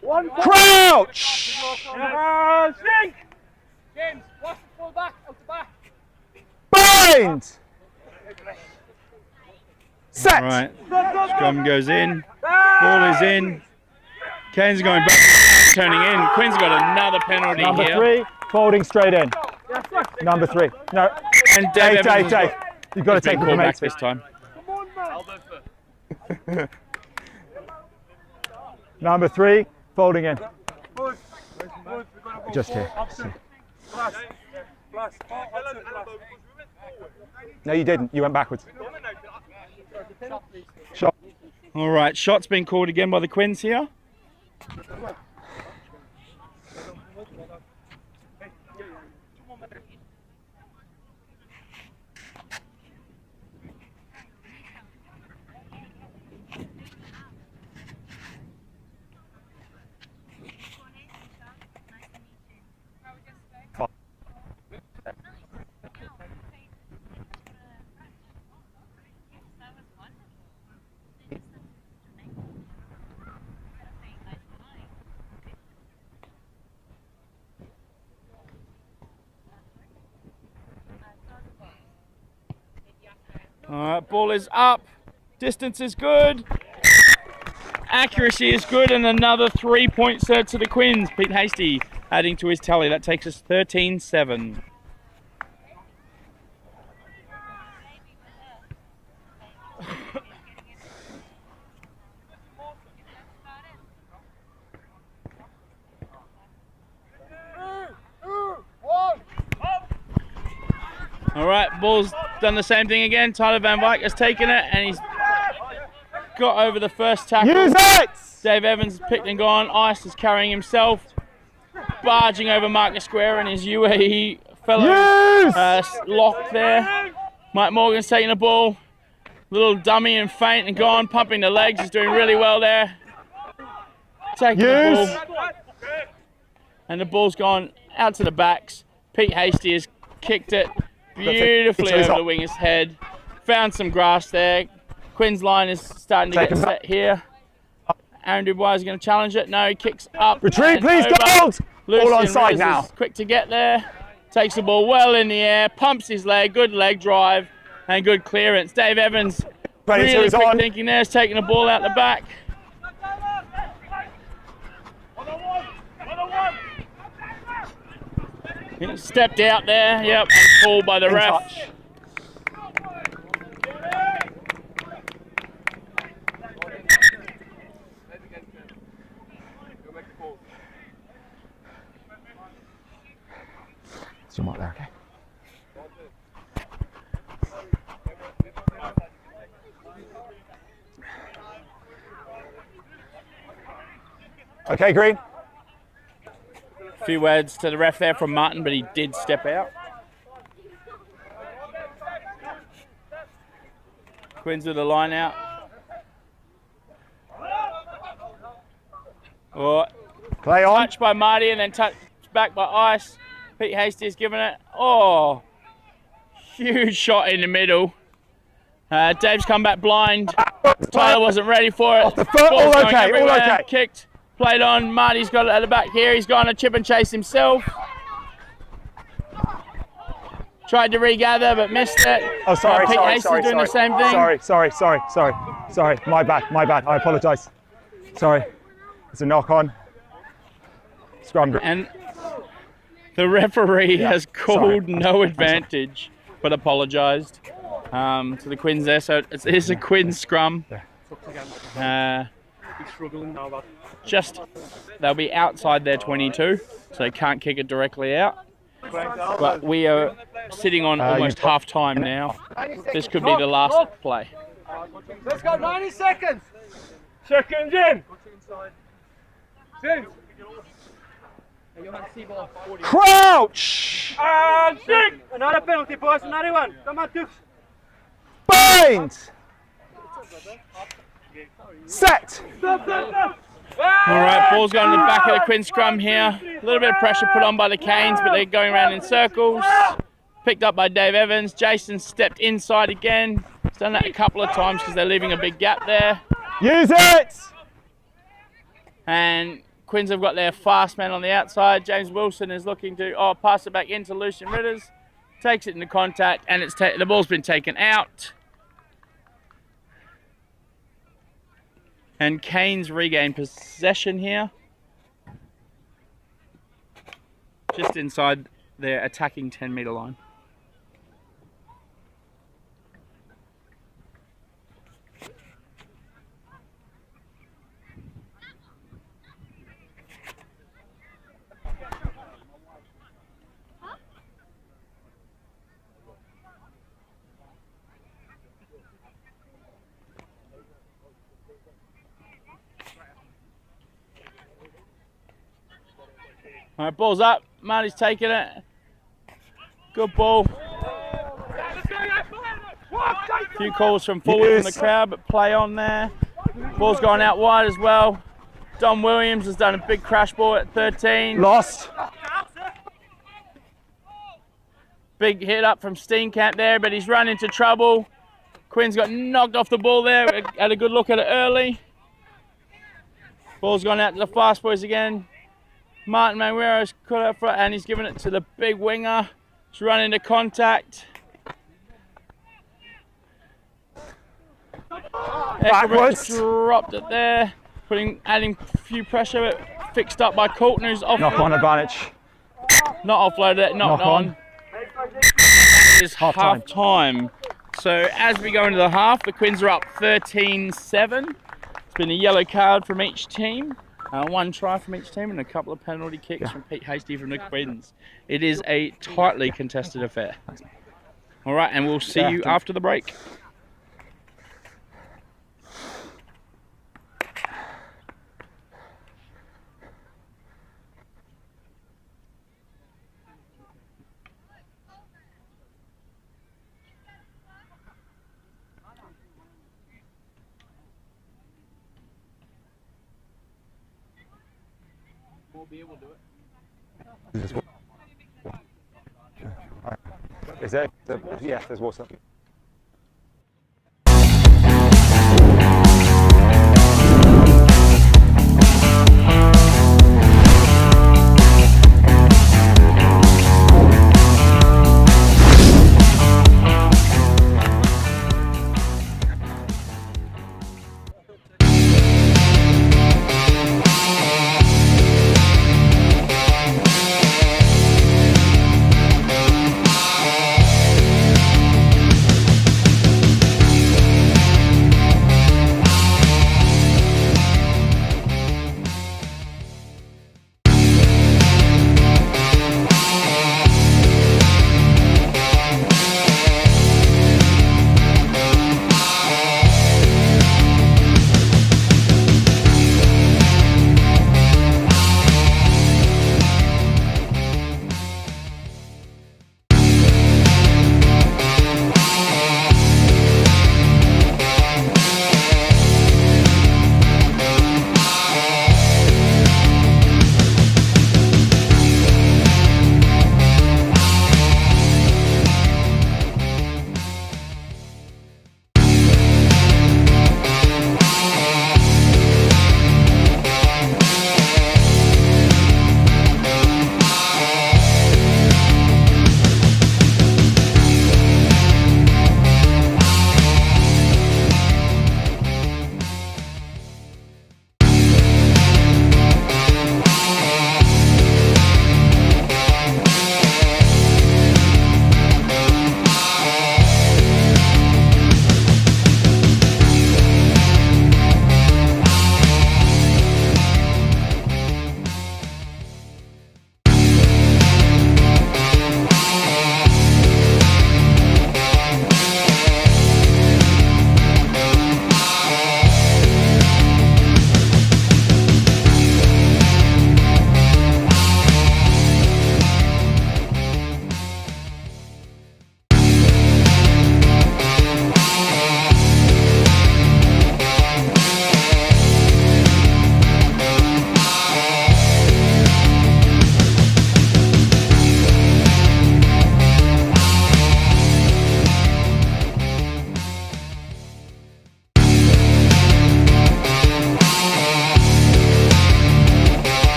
One. Crouch! Sink. James, watch the full back, out the back. Bind! Set! All right, scrum goes in. Ball is in. Canes are going back, turning in. Quinn's got another penalty Number here. 3, folding straight in. Number 3. No. And Dave, Dave. You've got to take the call back mates. this time. Number 3, folding in. Just here. No, you didn't. You went backwards. Shot. All right, shot's been called again by the Quins here. All right, ball is up. Distance is good. Accuracy is good, and another 3-point serve to the Quins. Pete Hasty adding to his tally. That takes us 13-7. All right, ball's done the same thing again. Tyler Van Wyk has taken it and he's got over the first tackle. Use it! Dave Evans picked and gone. Ice is carrying himself, barging over Marcus Square and his UAE fellow lock there. Mike Morgan's taking the ball. Little dummy and faint and gone, pumping the legs. He's doing really well there. Taking the ball. And the ball's gone out to the backs. Pete Hasty has kicked it beautifully over the winger's head. Found some grass there. Quins line is starting to get set here. Aaron Dubois is going to challenge it. No, he kicks up. Retreat, please, goals! All on side now. Quick to get there. Takes the ball well in the air. Pumps his leg. Good leg drive and good clearance. Dave Evans really quick thinking there. Is taking the ball out the back. He stepped out there. Yep, and pulled by the ref. Zoom out there, okay? Okay, green. A few words to the ref there from Martin, but he did step out. Quins with the line out. Oh, play on. Touched by Marty and then touched back by Ice. Pete Hasty has given it. Oh, huge shot in the middle. Dave's come back blind. Tyler wasn't ready for it. Off the foot, all okay, all okay. Kicked, played on. Marty's got it at the back here. He's gone to chip and chase himself. Tried to regather, but missed it. Oh, sorry, Pete Hasty doing the same thing. Sorry. My bad. I apologise. Sorry. It's a knock on. Scrum. And the referee has called no advantage, but apologised to the Quins there. So it is a Quins scrum. Just they'll be outside their 22, so they can't kick it directly out. But we are sitting on almost half time now. This could be the last play. Let's go, 90 seconds. Seconds in. Crouch! And sing! Another penalty, boys. Another one. Come on, Dukes. Bind! Set! Stop. All right, ball's going to the back of the Quins scrum here. A little bit of pressure put on by the Canes, but they're going around in circles. Picked up by Dave Evans. Jason stepped inside again. He's done that a couple of times because they're leaving a big gap there. Use it! And Quins have got their fast man on the outside. James Wilson is looking to pass it back into Lucian Ritters. Takes it into contact, and the ball's been taken out. And Canes regain possession here. Just inside their attacking 10-metre line. All right, ball's up. Marty's taking it. Good ball. A few calls from forward from the crowd, but play on there. Ball's gone out wide as well. Dom Williams has done a big crash ball at 13. Lost. Big hit up from Steenkamp there, but he's run into trouble. Quins got knocked off the ball there. Had a good look at it early. Ball's gone out to the fast boys again. Martin Manuero's cut out front and he's given it to the big winger. He's run into contact. Backwards. Dropped it there, adding a few pressure, but fixed up by Colton, who's off. Knock on advantage. Not offloaded it, knocked on. It is half time. So as we go into the half, the Quins are up 13-7. It's been a yellow card from each team. One try from each team and a couple of penalty kicks from Pete Hasty from the Quins. It is a tightly contested affair. All right, and we'll see you after the break. More beer will do it. Is there? Yeah, there's water.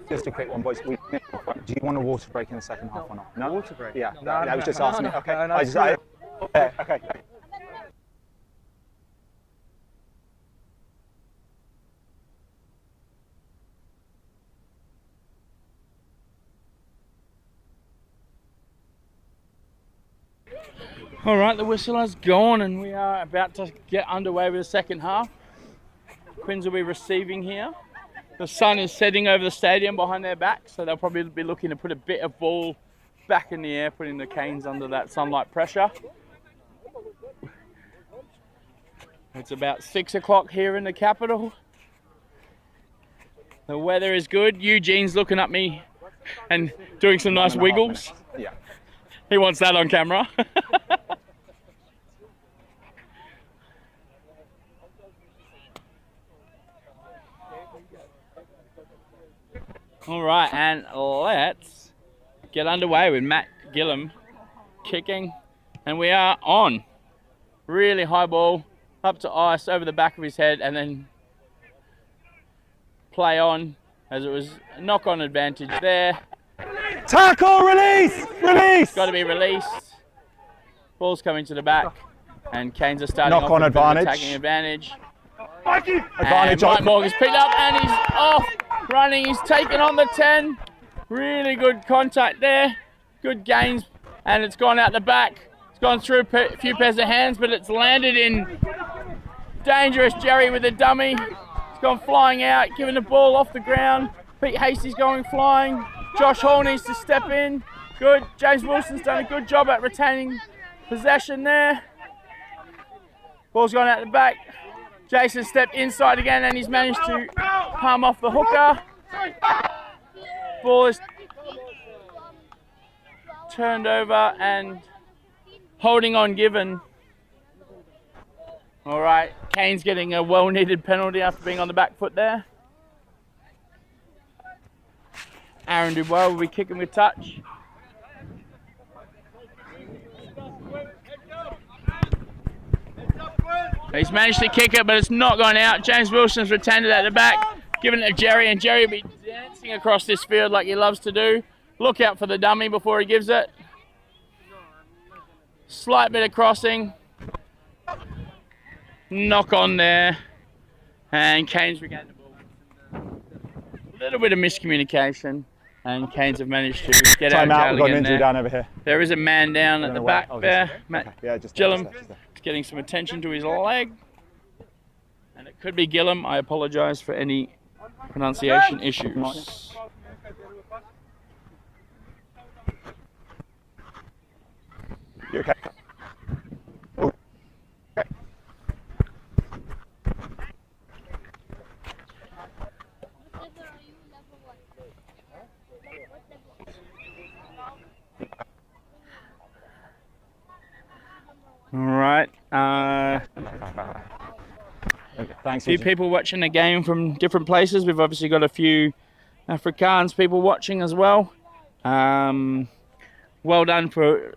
Just a quick one, boys. Do you want a water break in the second half or not? No? Water break? Yeah, No, that was just asking me. Okay. No, Okay. All right, the whistle has gone and we are about to get underway with the second half. Quins will be receiving here. The sun is setting over the stadium behind their back, so they'll probably be looking to put a bit of ball back in the air, putting the Canes under that sunlight pressure. It's about 6 o'clock here in the capital. The weather is good. Eugene's looking at me and doing some nice wiggles. Yeah. He wants that on camera. All right, and let's get underway with Matt Gillum kicking. And we are on. Really high ball, up to ice, over the back of his head, and then play on, as it was a knock-on advantage there. Tackle, release! Got to be released. Ball's coming to the back, and Canes are starting Knock off on with advantage. attacking advantage. Advantage And Mike on. Morgan's picked up, and he's off, running. He's taken on the 10. Really good contact there. Good gains, and it's gone out the back. It's gone through a few pairs of hands, but it's landed in dangerous Jerry with a dummy. It's gone flying out, giving the ball off the ground. Pete Hasty's going flying. Josh Hall needs to step in. Good. James Wilson's done a good job at retaining possession there. Ball's gone out the back. Jason stepped inside again and he's managed to palm off the hooker. Ball is turned over and holding on given. All right, Canes getting a well-needed penalty after being on the back foot there. Aaron Dubois will be kicking with touch. He's managed to kick it, but it's not gone out. James Wilson's retained it at the back, giving it to Jerry, and Jerry will be dancing across this field like he loves to do. Look out for the dummy before he gives it. Slight bit of crossing. Knock on there. And Canes regain the ball. A little bit of miscommunication, and Canes have managed to get out of Time out, jail we've got an again injury there. down over here. There is a man down at the back there. Matt Yeah, just Gillum just there. is getting some attention to his leg. And it could be Gillum. I apologise for any pronunciation issues. You okay? Oh. Okay. All right. Okay, thanks. A few people watching the game from different places. We've obviously got a few Afrikaans people watching as well. Well done for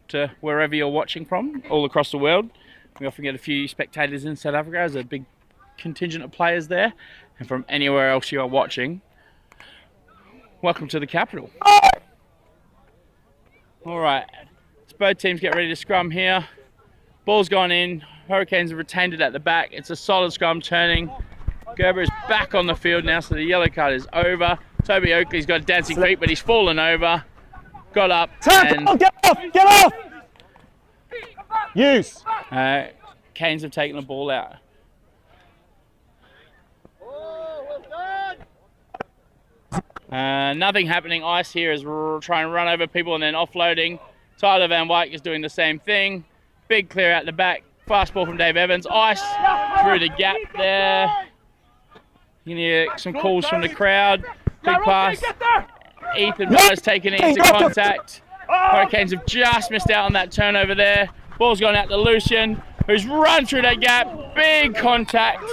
to wherever you're watching from, all across the world. We often get a few spectators in South Africa. There's a big contingent of players there, and from anywhere else you are watching. Welcome to the capital. All right, so both teams get ready to scrum here. Ball's gone in. Hurricanes have retained it at the back. It's a solid scrum turning. Gerber is back on the field now, so the yellow card is over. Toby Oakley's got dancing feet, but he's fallen over. Got up. Tackle! And Get off! Get off! Use! Canes have taken the ball out. Nothing happening. Ice here is trying to run over people and then offloading. Tyler Van Wyk is doing the same thing. Big clear out the back. Fast ball from Dave Evans. Ice through the gap there. You can hear some calls from the crowd. Big pass. Ethan Miller's taken it into contact. Hurricanes have just missed out on that turnover there. Ball's gone out to Lucian, who's run through that gap. Big contact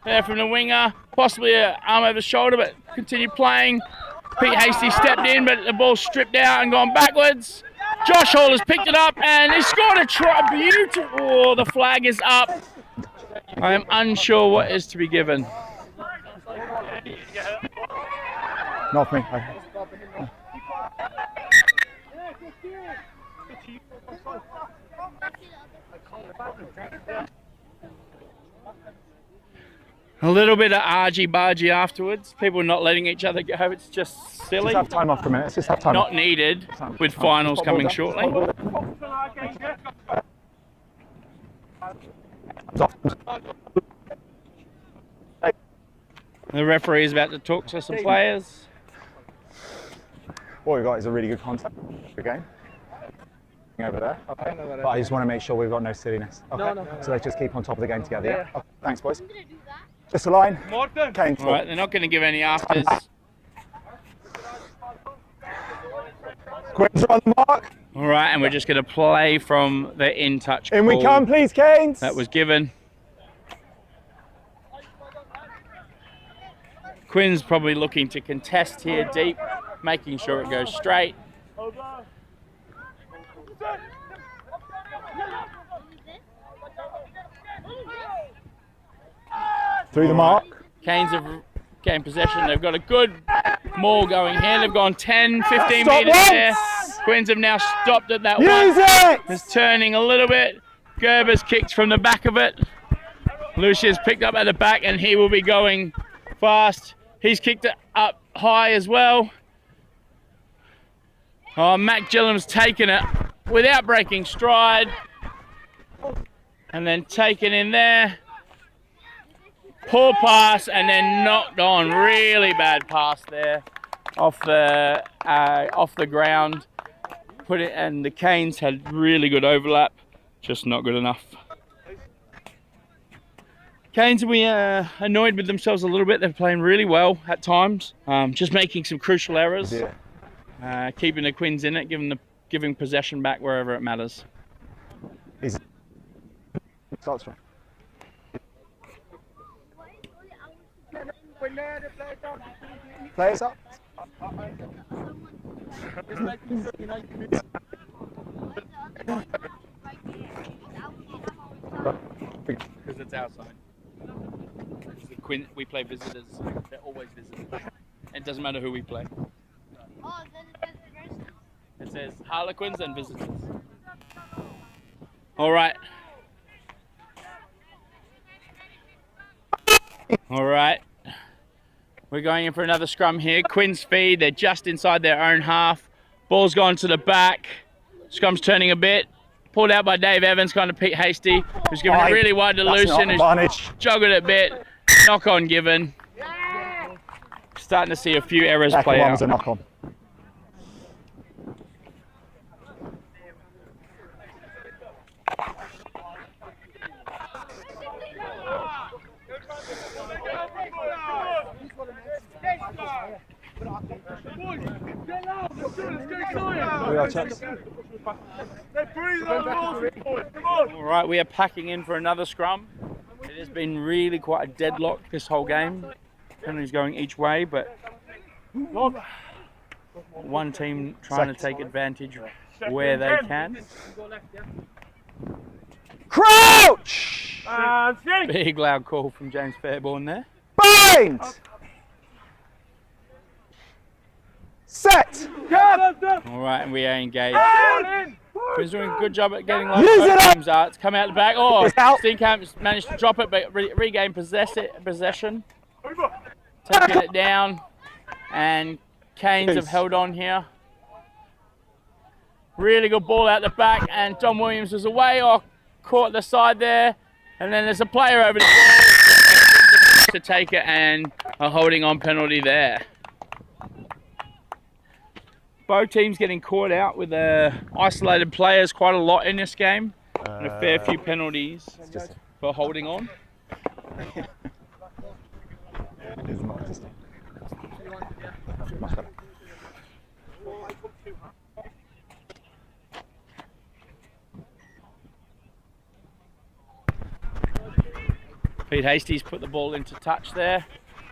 there from the winger. Possibly an arm over the shoulder, but continued playing. Pete Hasty stepped in, but the ball's stripped out and gone backwards. Josh Hall has picked it up and he scored a try. Beautiful. Oh, the flag is up. I am unsure what is to be given. Not for me. A little bit of argy-bargy afterwards. People not letting each other go. It's just silly. Just have time off for a minute. Let's just have time Not off. needed with finals coming shortly. The referee is about to talk to some players. What we've got is a really good contact game over there. Okay. But I just want to make sure we've got no silliness. Okay. No. So let's just keep on top of the game together. Yeah. Okay. Thanks, boys. Just a line. Kane. All right, they're not going to give any afters. Quins are on the mark. All right, and we're just going to play from the in-touch call. In we come, please, Canes. That was given. Quins probably looking to contest here deep, making sure it goes straight. Through the mark. Canes have gained possession. They've got a good maul going here. They've gone 10, 15 Stop metres once. there. Quins have now stopped at that Use one. it! It's turning a little bit. Gerber's kicked from the back of it. Lucia's picked up at the back and he will be going fast. He's kicked it up high as well. Oh, Mac Gillam's taken it without breaking stride. And then taken in there. Poor pass and then knocked on. Really bad pass there off the ground. Put it, and the Canes had really good overlap, just not good enough. Canes will be annoyed with themselves a little bit. They're playing really well at times, just making some crucial errors, keeping the Quins in it, giving possession back wherever it matters. Players up. Because it's outside. We play visitors. They're always visitors. It doesn't matter who we play. It says Harlequins and visitors. All right. All right. We're going in for another scrum here. Quins feed. They're just inside their own half. Ball's gone to the back. Scrum's turning a bit. Pulled out by Dave Evans, kind of Pete Hasty, who's given it really wide to Lucian, who's jogged it a bit. Knock on given. Starting to see a few errors play out. A knock on. All right, we are packing in for another scrum. It has been really quite a deadlock this whole game. Penalties going each way, but one team trying to take advantage where they can. Crouch! Big loud call from James Fairbairn there. Bind! Set! All right, and we are engaged. He's doing a good job at getting low. Teams are. It's come out the back. Oh, Steenkamp's managed to drop it, but regain possession. Taking it down, and Canes have held on here. Really good ball out the back, and Tom Williams was away or caught the side there, and then there's a player over the ball to take it, and a holding on penalty there. Both teams getting caught out with isolated players quite a lot in this game, and a fair few penalties for holding on. It's not just much better. Pete Hasty's put the ball into touch there,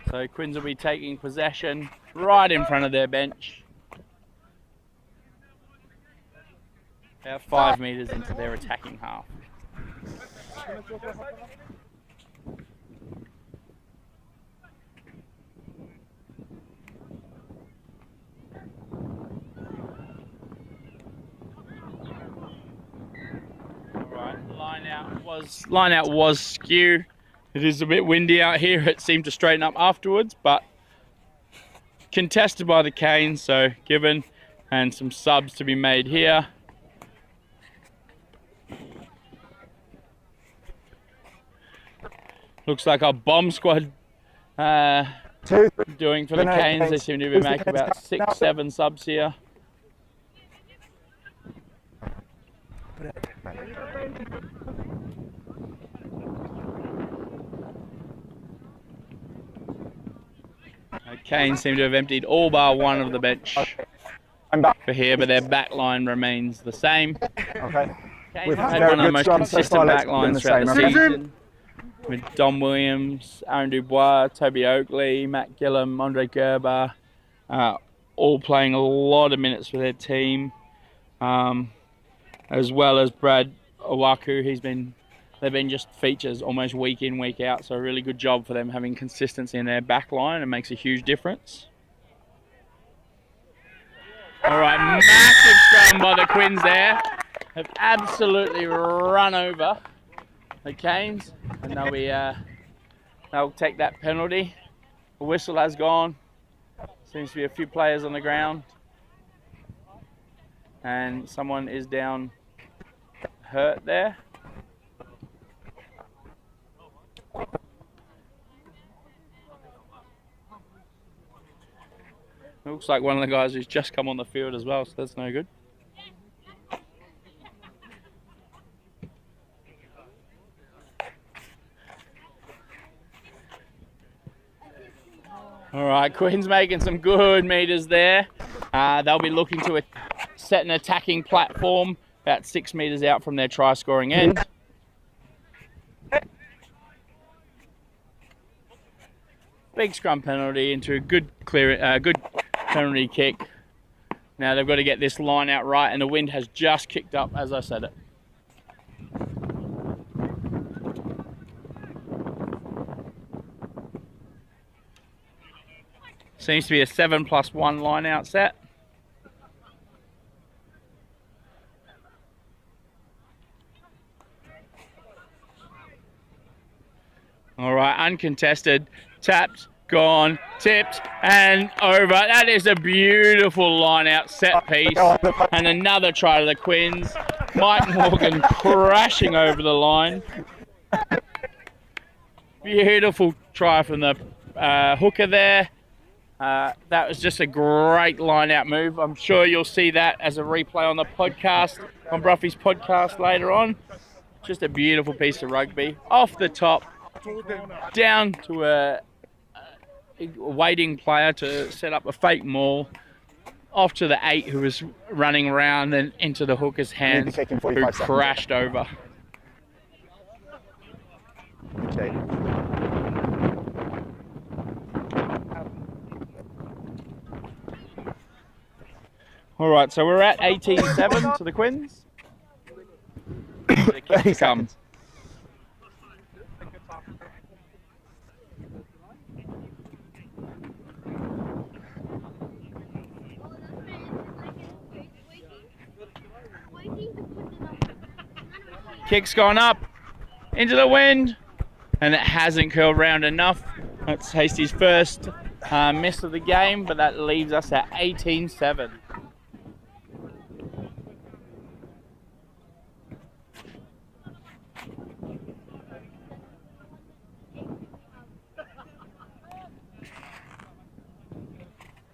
so Quins will be taking possession right in front of their bench. About 5 metres into their attacking half. Line out was skew. It is a bit windy out here. It seemed to straighten up afterwards, but contested by the Canes, so given, and some subs to be made here. Looks like our bomb squad doing for the Canes. They seem to be making about 6, 7 subs here. The Canes seem to have emptied all bar one of the bench for here, but their back line remains the same. Okay. Canes have had one of the most consistent back lines throughout the season, with Dom Williams, Aaron Dubois, Toby Oakley, Matt Gillum, Andre Gerber, all playing a lot of minutes for their team, as well as Brad Owaku. They've been just features almost week in, week out, so a really good job for them having consistency in their back line. It makes a huge difference. All right, massive scrum by the Quins there. Have absolutely run over the Canes, and they'll take that penalty. The whistle has gone. Seems to be a few players on the ground, and someone is down hurt there. Looks like one of the guys who's just come on the field as well, so that's no good. All right, Quins making some good meters there. They'll be looking to set an attacking platform about 6 meters out from their try scoring end. Big scrum penalty into a good good penalty kick. Now they've got to get this line out right, and the wind has just kicked up as I said it. Seems to be a 7+1 line out set. All right, uncontested, tapped, gone, tipped, and over. That is a beautiful line out set piece. And another try to the Quins. Mike Morgan crashing over the line. Beautiful try from the hooker there. That was just a great line out move. I'm sure you'll see that as a replay on the podcast, on Bruffy's podcast later on. Just a beautiful piece of rugby. Off the top, down to a waiting player to set up a fake maul, off to the 8 who was running around and into the hooker's hands, who crashed over. Okay. All right, so we're at 18-7 to the Quins. The kick to come. Kick's gone up into the wind, and it hasn't curled round enough. That's Hasty's first miss of the game, but that leaves us at 18-7.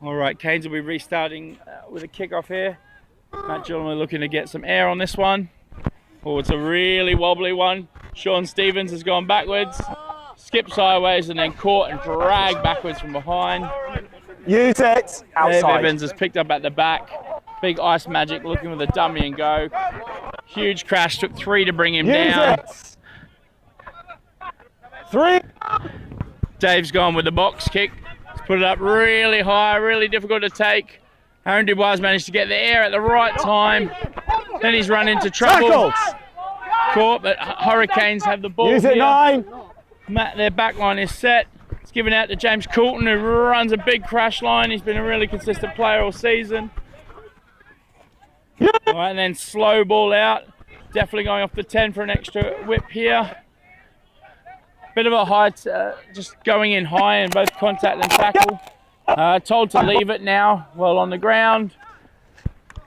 All right, Canes will be restarting with a kickoff here. Matt Gillum looking to get some air on this one. Oh, it's a really wobbly one. Sean Stevens has gone backwards, skipped sideways, and then caught and dragged backwards from behind. Use it outside. Dave Evans has picked up at the back. Big Ice Magic looking with a dummy and go. Huge crash, took 3 to bring him down. It. 3. Dave's gone with the box kick. He's put it up really high, really difficult to take. Aaron Dubois managed to get the air at the right time. Then he's run into trouble. Caught, but Hurricanes have the ball. Use it, 9. Their back line is set. It's given out to James Coulton, who runs a big crash line. He's been a really consistent player all season. All right, and then slow ball out. Definitely going off the 10 for an extra whip here. Bit of a height, just going in high in both contact and tackle. Told to leave it now, well on the ground.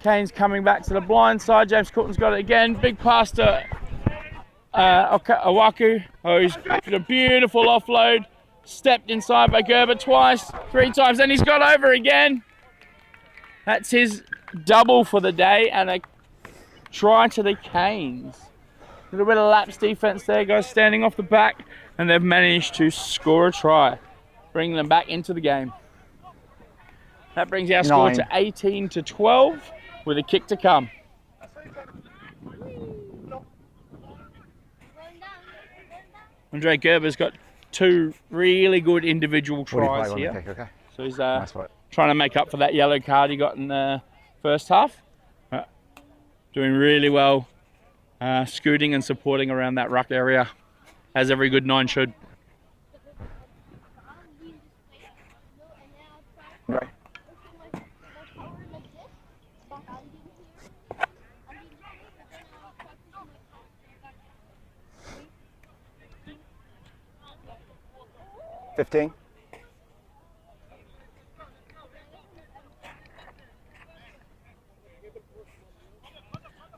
Kane's coming back to the blind side. James Courtney's got it again. Big pass to Awaku. Oh, he's got a beautiful offload. Stepped inside by Gerber twice, 3 times, and he's got over again. That's his double for the day and a try to the Canes. A little bit of lapse defense there, guys standing off the back, and they've managed to score a try, bringing them back into the game. That brings our score to 18-12 with a kick to come. Andre Gerber's got 2 really good individual tries here. Kick, okay? So he's Nice trying to make up for that yellow card he got in the first half. Doing really well, scooting and supporting around that ruck area, as every good 9 should. Right. $15.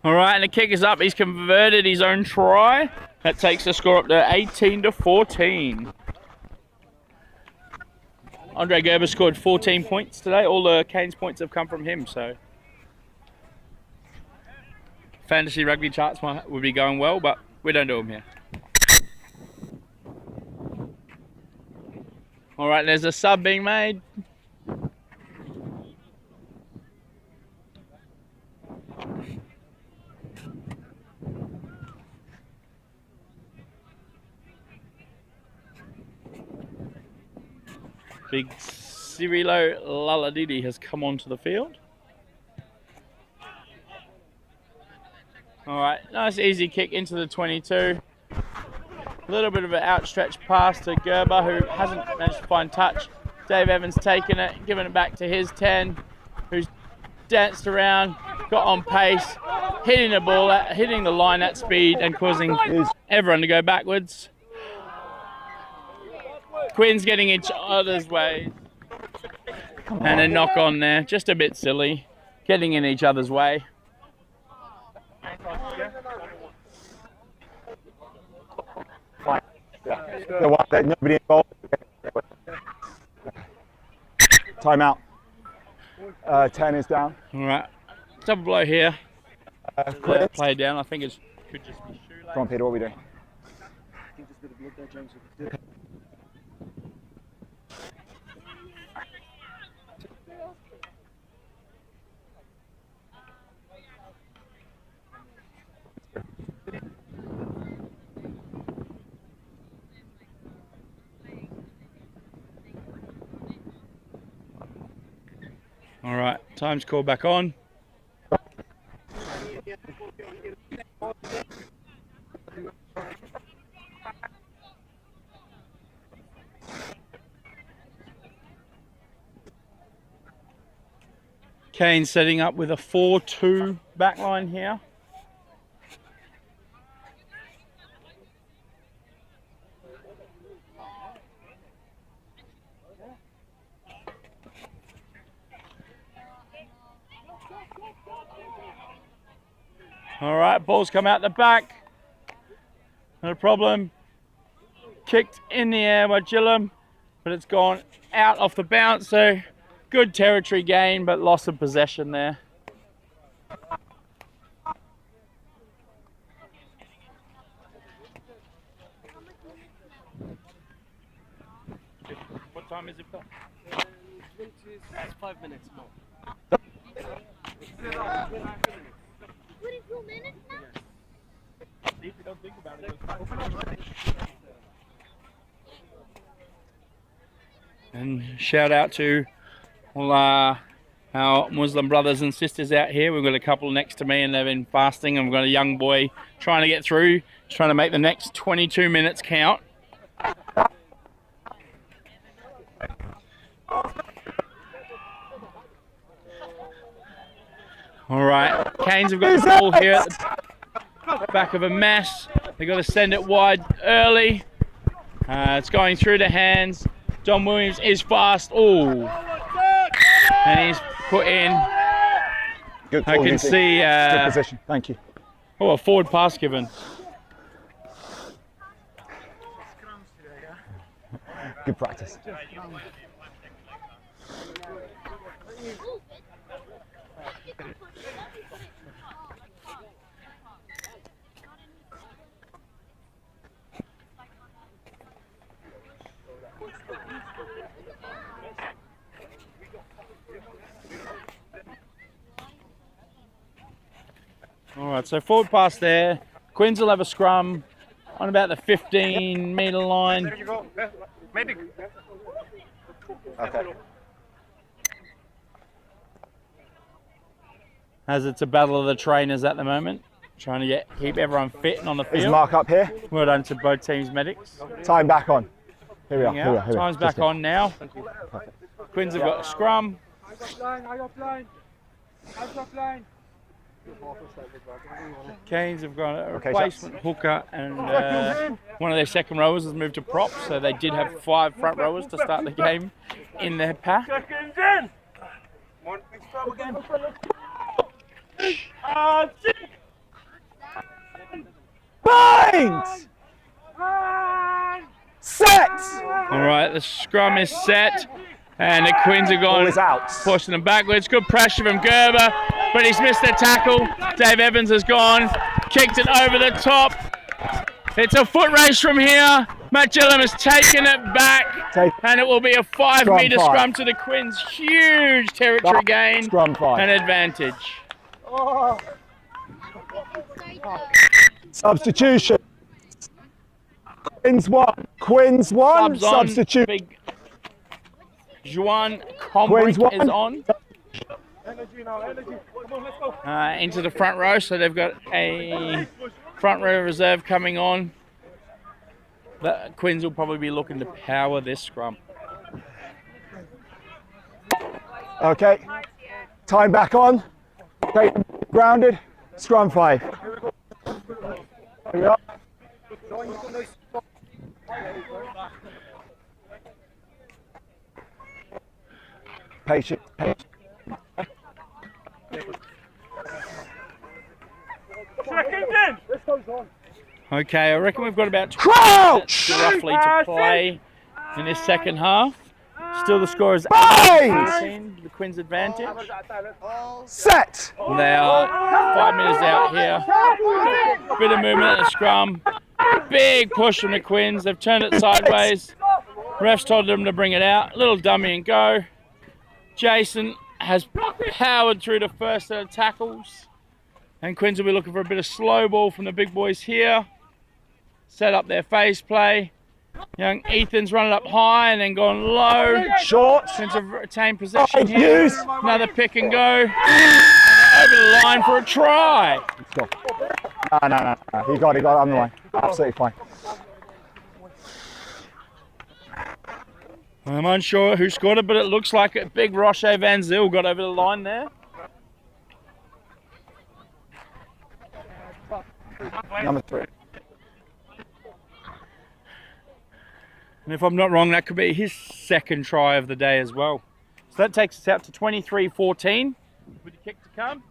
All right, and the kick is up. He's converted his own try. That takes the score up to 18-14. Andre Gerber scored 14 points today. All the Canes points have come from him, so fantasy rugby charts would be going well, but we don't do them here. All right, there's a sub being made. Big Cirilo Laladidi has come onto the field. All right, nice easy kick into the 22. A little bit of an outstretched pass to Gerber, who hasn't managed to find touch. Dave Evans taking it, giving it back to his 10, who's danced around, got on pace, hitting the ball, hitting the line at speed and causing everyone to go backwards. Quins getting each other's way. And a knock on there, just a bit silly. Getting in each other's way. Nobody involved. Timeout. 10 is down. All right, double blow here. Play down. I think it could just be shoelace. Come on, Peter, what are we doing? All right, time's called back on. Kane setting up with a 4-2 backline here. All right, ball's come out the back. Not a problem. Kicked in the air by Gillam, but it's gone out off the bounce, so good territory gain, but loss of possession there. What time is it, Phil? It's 5 minutes more. 22 minutes now? If you don't think about it, and shout out to all our Muslim brothers and sisters out here. We've got a couple next to me and they've been fasting, and we've got a young boy trying to get through, trying to make the next 22 minutes count. All right, Canes have got the ball here. back of a mess. They've got to send it wide early. It's going through the hands. Don Williams is fast. Oh, and he's put in. Good I call, can Izzy. see. Good position. Thank you. Oh, a forward pass given. Good practice. All right, so forward pass there. Quins will have a scrum on about the 15-metre line. There you go. Maybe. Okay. As it's a battle of the trainers at the moment, trying to keep everyone fit and on the Is field. Mark up here? Well done to both teams' medics. Time back on. Here we are. Yeah, Here we are. Here we are. time's back Just here. on now. Quins have got a scrum. Canes have got a Okay, replacement hooker, and one of their second rowers has moved to prop, so they did have 5 front rowers to start the game in their pack. Seconds in. One, stop again. Bind! Set! All right, the scrum is set, and the Quins have Ball gone is out. pushing them backwards. Good pressure from Gerber, but he's missed the tackle. Dave Evans has gone, kicked it over the top. It's a foot race from here. Matt Gillam has taken it back, and it will be a 5-metre scrum to the Quins. Huge territory gain Scrum 5. and advantage. Substitution. Quins 1. Quins 1. Subs on. Substitute. Big Juan Combrick Quins 1. is on. Energy now, energy. Come on, let's go. Into the front row, so they've got a front row reserve coming on. The Quins will probably be looking to power this scrum. Okay. Time back on. Okay. Grounded. Scrum 5. Here we are. Patient. Seconds in. Okay, I reckon we've got about 20 Crouch! minutes roughly to play in this second half. Still the score is Bind! 18, the Quins advantage. Set! They are 5 minutes out here. Bit of movement at the scrum. Big push from the Quins. They've turned it sideways. Refs told them to bring it out. Little dummy and go. Jason has powered through the first set of tackles. And Quins will be looking for a bit of slow ball from the big boys here. Set up their phase play. Young Ethan's running up high and then gone low. Short. Quins have retained possession here. Use. Another pick and go. Over the line for a try. No. He got it on the line. Absolutely fine. I'm unsure who scored it, but it looks like a big Roche Van Zyl got over the line there. Number 3. And if I'm not wrong, that could be his second try of the day as well. So that takes us out to 23-14 with the kick to come.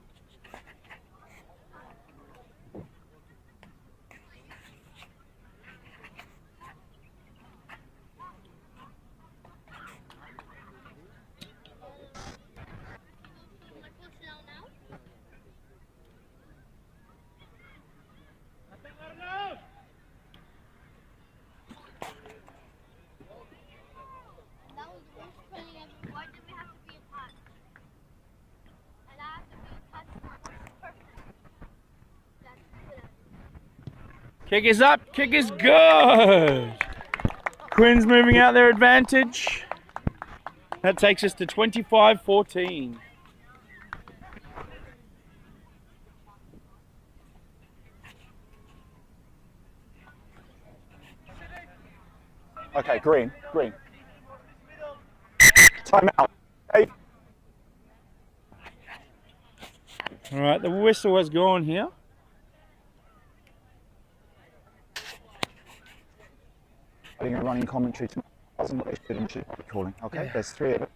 Kick is up, kick is good. Quins moving out their advantage. That takes us to 25-14. Okay, green. Time out. Hey. All right, the whistle has gone here. Are you going to run in commentary tomorrow? That's what they should and should be calling. Okay, there's 3 of it.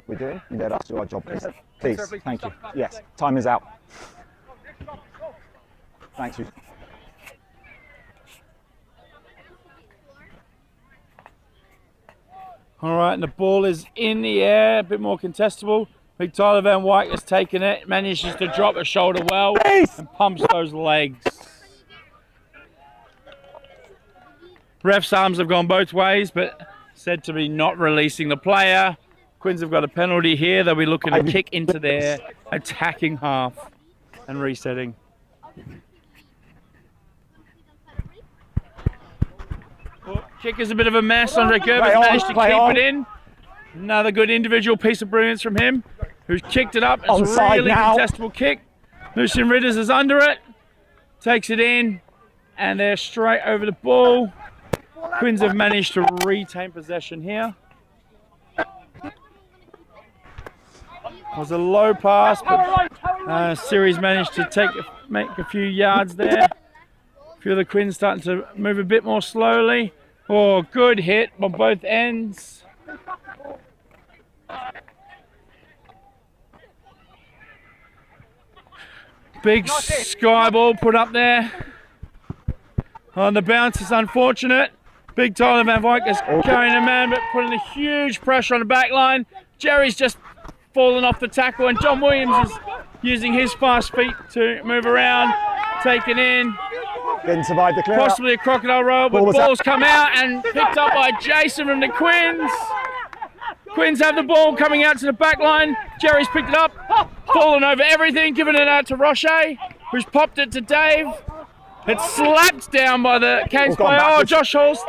We're doing. You let us do our job, please. Please, thank you. Yes, time is out. Thanks. All right, and the ball is in the air, a bit more contestable. Big Tyler Van Wyk has taken it, manages to drop a shoulder well and pumps those legs. Ref's arms have gone both ways, but said to be not releasing the player. Quins have got a penalty here. They'll be looking to kick into their attacking half and resetting. Kick is a bit of a mess. Andre Gerber's managed to keep it in. Another good individual piece of brilliance from him, who's kicked it up. It's a really contestable kick. Lucian Ridders is under it, takes it in, and they're straight over the ball. Quins have managed to retain possession here. It was a low pass, but Siri's managed to make a few yards there. A few of the Quins starting to move a bit more slowly. Oh, good hit on both ends. Big sky ball put up there. On the bounce is unfortunate. Big Tyler Van Wyk is carrying a man, but putting a huge pressure on the back line. Jerry's just fallen off the tackle, and John Williams is using his fast feet to move around, taken in. Didn't survive the clear. Possibly a crocodile roll, but balls come out and picked up by Jason from the Quins. Quins have the ball coming out to the back line. Jerry's picked it up, fallen over everything, giving it out to Roche, who's popped it to Dave. It's slapped down by the Canes player. Oh, Josh Hulst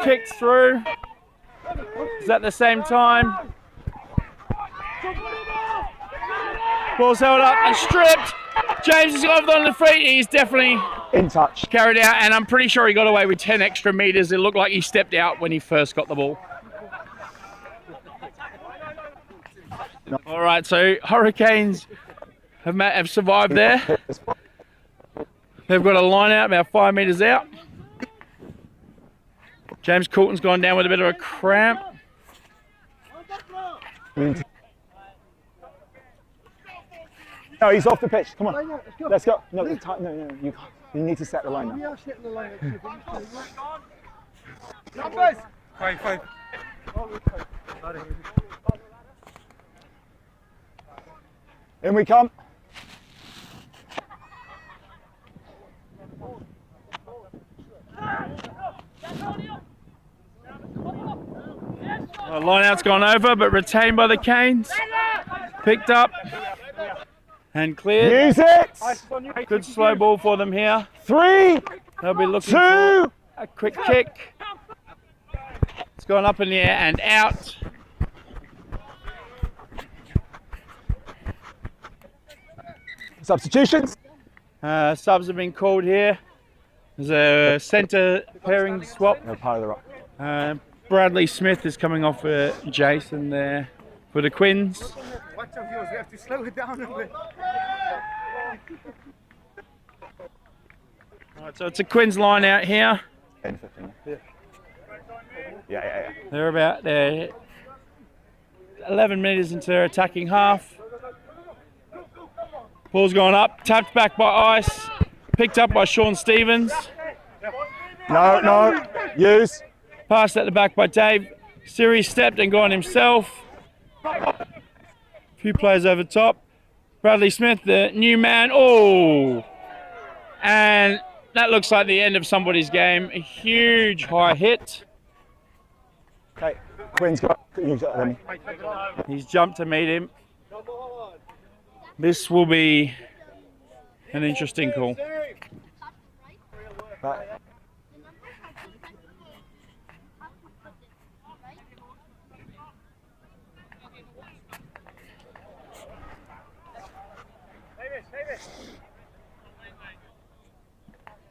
kicked through. Is at the same time. Ball's held up and stripped. James is off on the feet. He's definitely in touch. Carried out, and I'm pretty sure he got away with 10 extra meters. It looked like he stepped out when he first got the ball. All right, so Hurricanes have survived there. They've got a line out about 5 meters out. James Coulton's gone down with a bit of a cramp. No, he's off the pitch. Come on, let's go. No, you can't. You need to set the line now. Numbers. 5-5. In we come. The line-out's gone over, but retained by the Canes. Picked up and cleared. Use it! Good slow ball for them here. 3, They'll be looking 2. for a quick kick. It's gone up in the air and out. Substitutions. Subs have been called here. There's a centre pairing swap. No, part of the rock. Bradley Smith is coming off for Jason there for the Quins. Watch out, viewers. We have to slow it down a bit. Right, so it's a Quins line out here. 10, 15. Yeah. They're about 11 metres into their attacking half. Ball's gone up, tapped back by Ice, picked up by Sean Stevens. No, use. Passed at the back by Dave. Siri stepped and gone himself. A few players over top. Bradley Smith, the new man. Oh! And that looks like the end of somebody's game. A huge high hit. Okay, Quins got. He's jumped to meet him. This will be an interesting call. Right.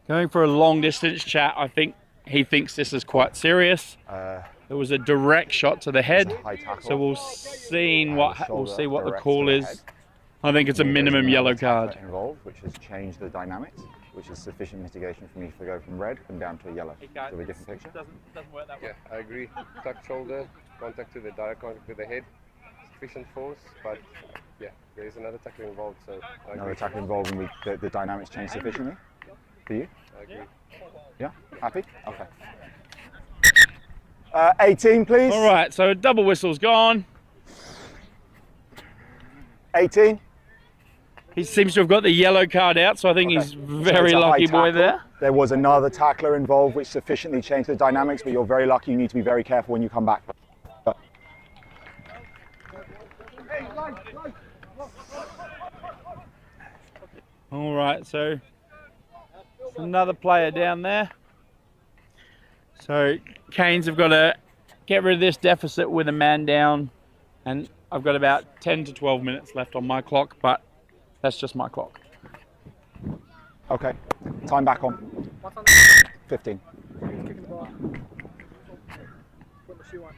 Going for a long distance chat, I think he thinks this is quite serious. There was a direct shot to the head, so we'll see what the call is. I think it's a minimum yellow card. Involved, which has changed the dynamics. which is sufficient mitigation for me to go from red and down to a yellow. To a different picture. Doesn't work that way. Yeah, I agree. Tuck shoulder, contact to the direct contact with the head, sufficient force, but yeah, there is another tackle involved, so I Another agree. tackle involved, and the dynamics change sufficiently for you. I agree. Yeah, happy? Okay. 18, please. All right, so double whistle's gone. 18. He seems to have got the yellow card out, so I think Okay. he's So very it's a high lucky boy tackle. there. There was another tackler involved which sufficiently changed the dynamics, but you're very lucky. You need to be very careful when you come back. All right, so another player down there. So Canes have got to get rid of this deficit with a man down, and I've got about 10 to 12 minutes left on my clock, but that's just my clock. Okay, time back on. 15.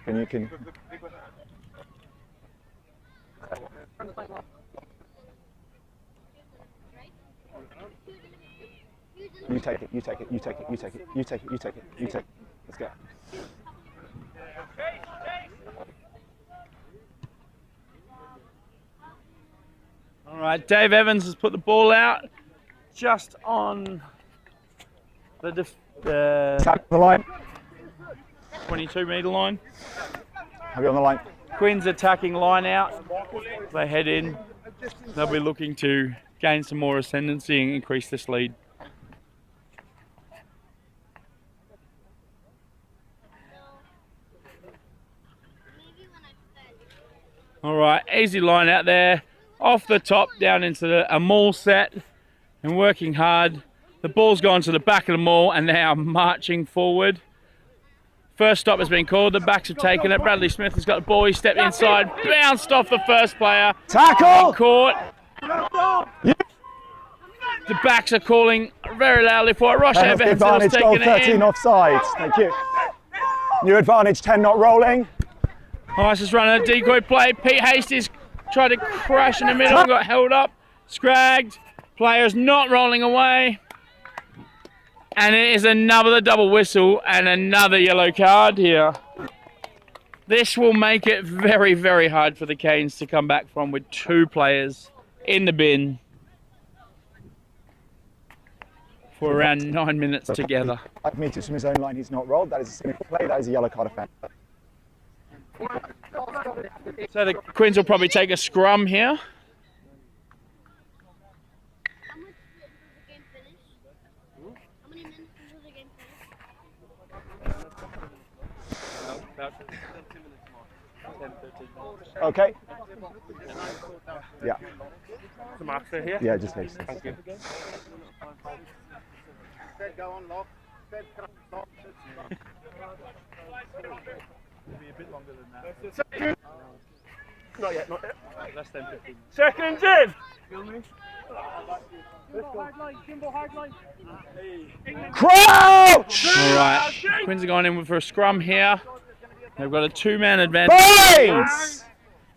Can you take it, you take it, you take it, you take it, you take it, you take it, you take it. Let's go. All right, Dave Evans has put the ball out just on the Tap the line. 22-metre line. Have you on the line? Quins attacking line out. They head in. They'll be looking to gain some more ascendancy and increase this lead. All right, easy line out there. Off the top, down into a maul set and working hard. The ball's gone to the back of the maul and they are marching forward. First stop has been called. The backs have taken it. Bradley Smith has got the ball. He stepped inside, bounced off the first player. Tackle! Caught. The backs are calling very loudly for it. Rosh Penalty Evans has advantage, goal taken it 13 in. offside. Thank you. New advantage, 10 not rolling. Ice is running a decoy play. Pete Hastings tried to crash in the middle, got held up, scragged. Players not rolling away. And it is another double whistle and another yellow card here. This will make it very, very hard for the Canes to come back from with two players in the bin for around 9 minutes together. 5 metres from his own line, he's not rolled. That is a simple play. That is a yellow card offence. So the Quins will probably take a scrum here. Okay. Yeah. The marker here. Yeah, just please. Thank you. Go on, lock. Be a bit longer than that. Not yet, not yet. Less than 15. Seconds in! Crouch! All right, Quins are going in for a scrum here. They've got a two-man advantage. Points!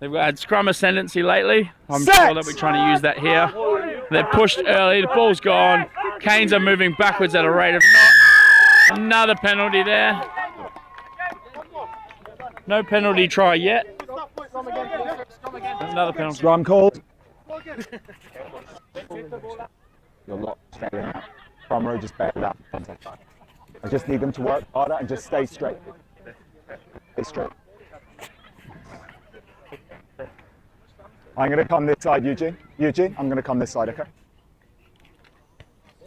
They've had scrum ascendancy lately. I'm Set. sure they'll be trying to use that here. They're pushed early, the ball's gone. Canes are moving backwards at a rate of knots. Another penalty there. No penalty try yet. Another penalty. Scrum called. You're locked. Front row just bailed out. I just need them to work harder and just stay straight. Stay straight. I'm going to come this side, Eugene. Eugene, I'm going to come this side, okay?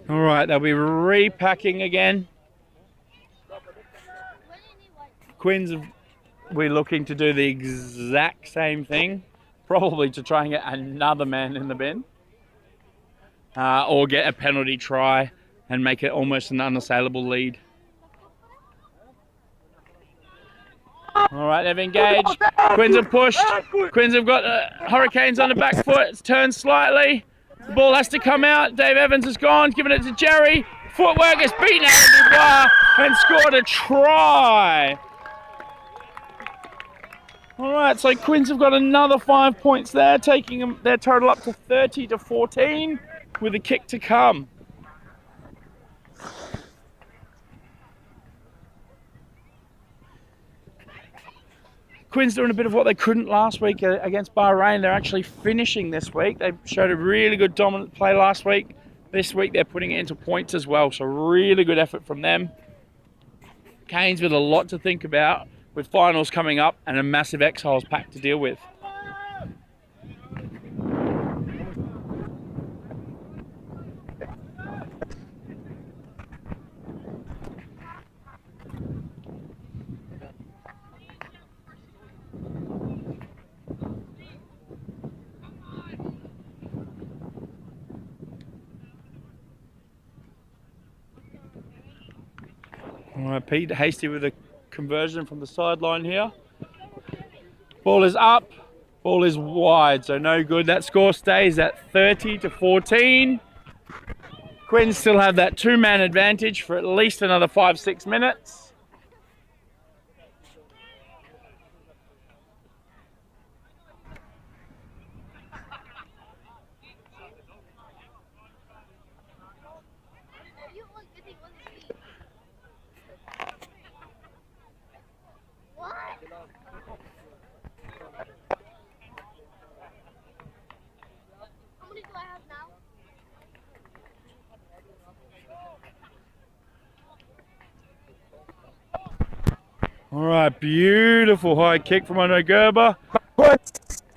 All right, they'll be repacking again. Quins, we're looking to do the exact same thing, probably to try and get another man in the bin, or get a penalty try and make it almost an unassailable lead. All right, they've engaged. Quins have pushed. Quins have got Hurricanes on the back foot. It's turned slightly. The ball has to come out. Dave Evans has gone, giving it to Jerry. Footwork is beaten out of Dubai and scored a try. All right, so Quins have got another 5 points there, taking their total up to 30 to 14 with a kick to come. Quins doing a bit of what they couldn't last week against Bahrain. They're actually finishing this week. They showed a really good dominant play last week. This week they're putting it into points as well, so really good effort from them. Canes with a lot to think about with finals coming up and a massive exiles pack to deal with. All right, Pete hasty with a conversion from the sideline here. Ball is up, ball is wide, so no good. That score stays at 30-14. Quins still have that 2-man advantage for at least another 5-6 minutes. All right, beautiful high kick from Ono Gerber.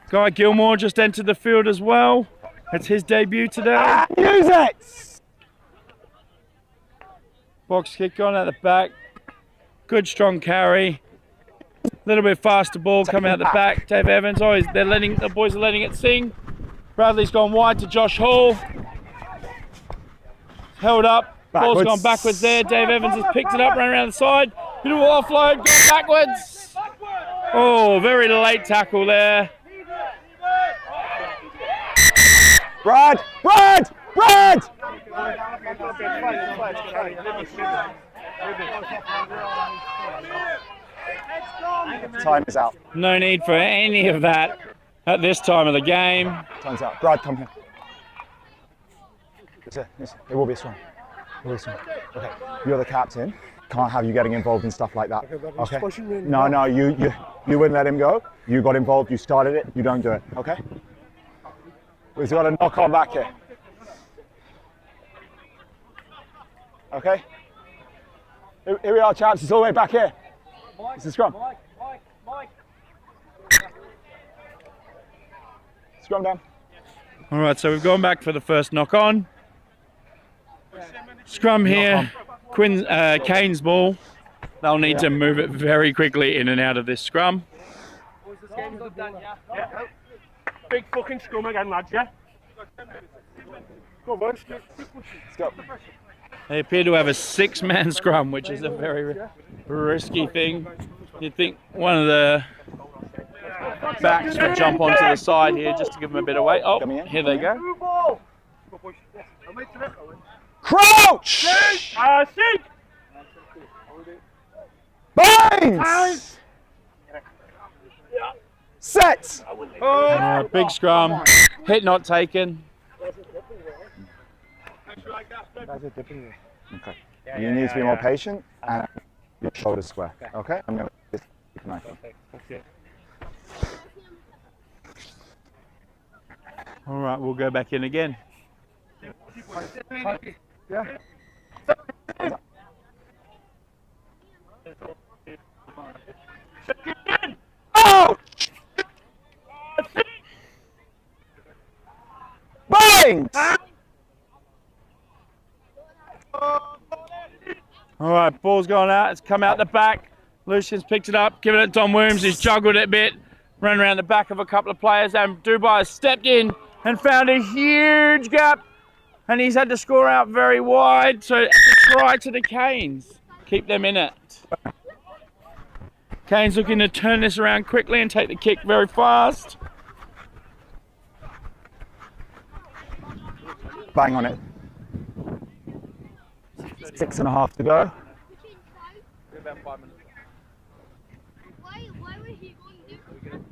Guy Gilmore just entered the field as well. It's his debut today. Use it! Box kick on at the back. Good strong carry. A little bit faster ball coming out the back. Dave Evans, the boys are letting it sing. Bradley's gone wide to Josh Hall. Held up. Ball's gone backwards there. Dave Evans has picked it up, run around the side. Beautiful offload, gone backwards. Oh, very late tackle there. Brad! Time is out. No need for any of that at this time of the game. Time's out. Brad, come here. It will be a scrum. Okay, you're the captain. Can't have you getting involved in stuff like that. Okay? No, you wouldn't let him go. You got involved, you started it, you don't do it, okay? We've got a knock on back here. Okay? Here we are, chaps, it's all the way back here. It's the scrum. Scrum down. All right, so we've gone back for the first knock on. Scrum here. Canes ball. They'll need to move it very quickly in and out of this scrum. Big fucking scrum again, lads, yeah? Go on, boys. Let's go. They appear to have a 6-man scrum, which is a very risky thing. You'd think one of the backs would jump onto the side here just to give them a bit of weight. Oh, here they go. Crouch! Sink! Binds! Set! Big scrum. Hit not taken. Okay. You need to be more patient and your shoulders square. Okay? I'm going to knife. All right, we'll go back in again. Yeah. Ouch! Binds! All right, ball's gone out. It's come out the back. Lucian's picked it up, given it to Tom Williams. He's juggled it a bit, run around the back of a couple of players, and Dubai has stepped in and found a huge gap. And he's had to score out very wide, so it's a try to the Canes. Keep them in it. Canes looking to turn this around quickly and take the kick very fast. Bang on it. 6.5 to go. About 5 minutes. Why were he going to do?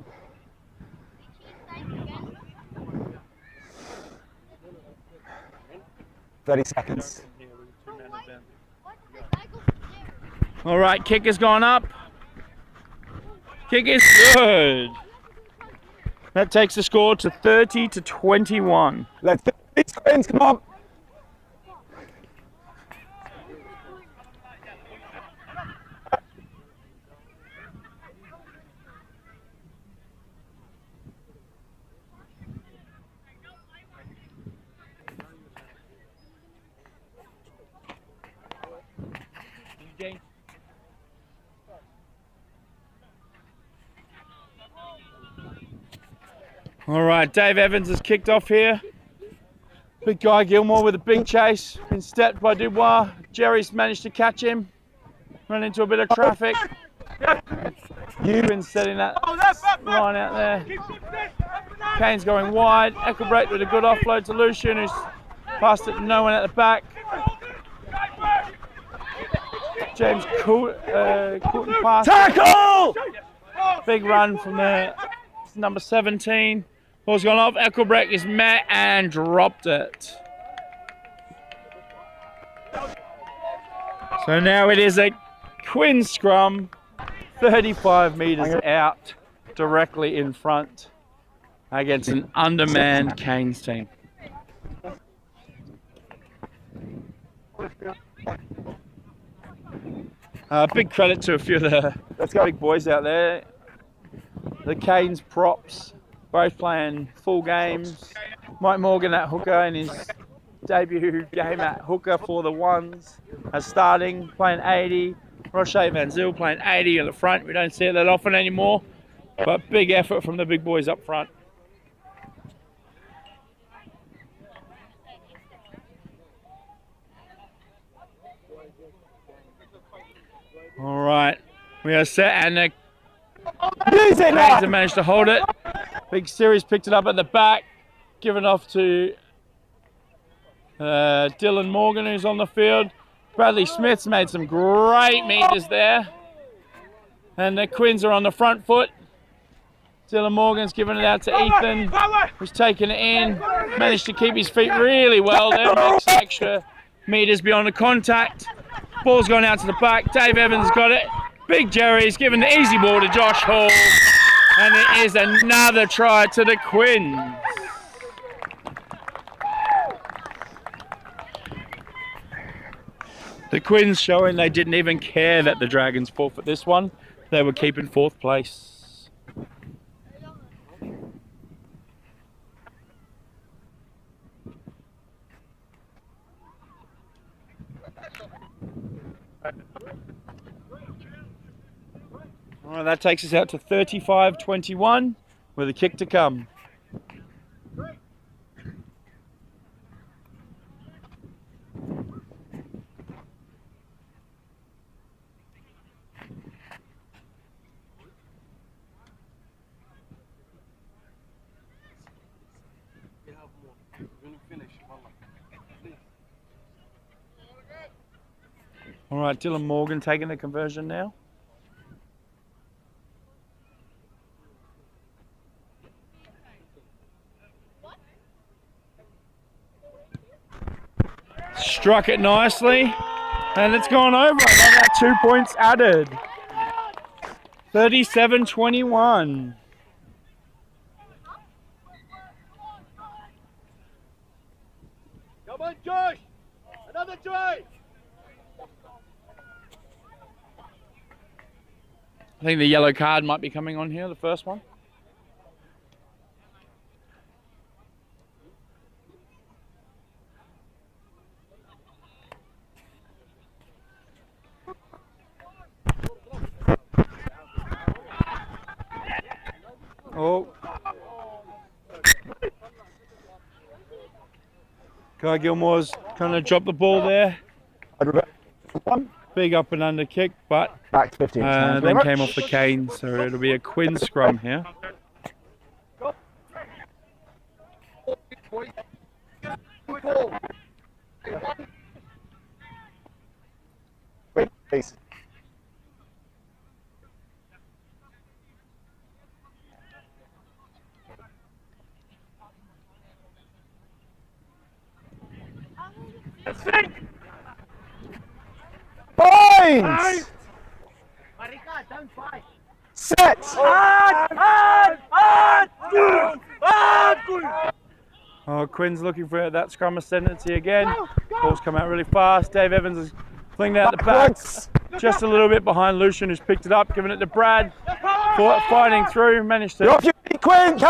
30 seconds. All right, kick has gone up. Kick is good. That takes the score to 30-21. Let's do these Quins, come on. All right, Dave Evans has kicked off here. Big guy Gilmore with a big chase. Been stepped by Dubois. Jerry's managed to catch him. Run into a bit of traffic. You've been setting that line out there. Kane's going wide. Eckelbreit with a good offload to Lucian, who's passed it to no one at the back. James Coulton pass. Tackle! Big run from the number 17. Ball's gone off. Eckelbreit is met and dropped it. So now it is a Quins scrum, 35 metres out, directly in front against an undermanned Canes team. Big credit to a few of the big boys out there. The Canes props, both playing full games. Mike Morgan at hooker in his debut game at hooker for the ones, as starting, playing 80. Roche Van Zyl playing 80 at the front. We don't see it that often anymore, but big effort from the big boys up front. All right, we are set, and the Canes have managed to hold it. Big Series picked it up at the back, given off to Dylan Morgan, who's on the field. Bradley Smith's made some great meters there. And the Quins are on the front foot. Dylan Morgan's given it out to Ethan, who's taken it in. Managed to keep his feet really well there. Makes extra meters beyond the contact. Ball's gone out to the back. Dave Evans got it. Big Jerry's given the easy ball to Josh Hall. And it is another try to the Quins. The Quins showing they didn't even care that the Dragons forfeit this one. They were keeping fourth place. All right, that takes us out to 35-21 with a kick to come. All right, Dylan Morgan taking the conversion now. Struck it nicely, and it's gone over. Another 2 points added. 37-21. Come on, Josh! Another try! I think the yellow card might be coming on here, the first one. Oh. Guy Gilmore's trying to drop the ball there. Big up and under kick, but back 15. Then came off the cane, so it'll be a Quins scrum here. Wait, please. Points! Set! Oh, Quins looking for that scrum ascendancy again. Ball's come out really fast. Dave Evans is flinging it out the back. Just a little bit behind Lucian, who's picked it up, giving it to Brad. Fighting through, managed to... You're off your feet, Quins!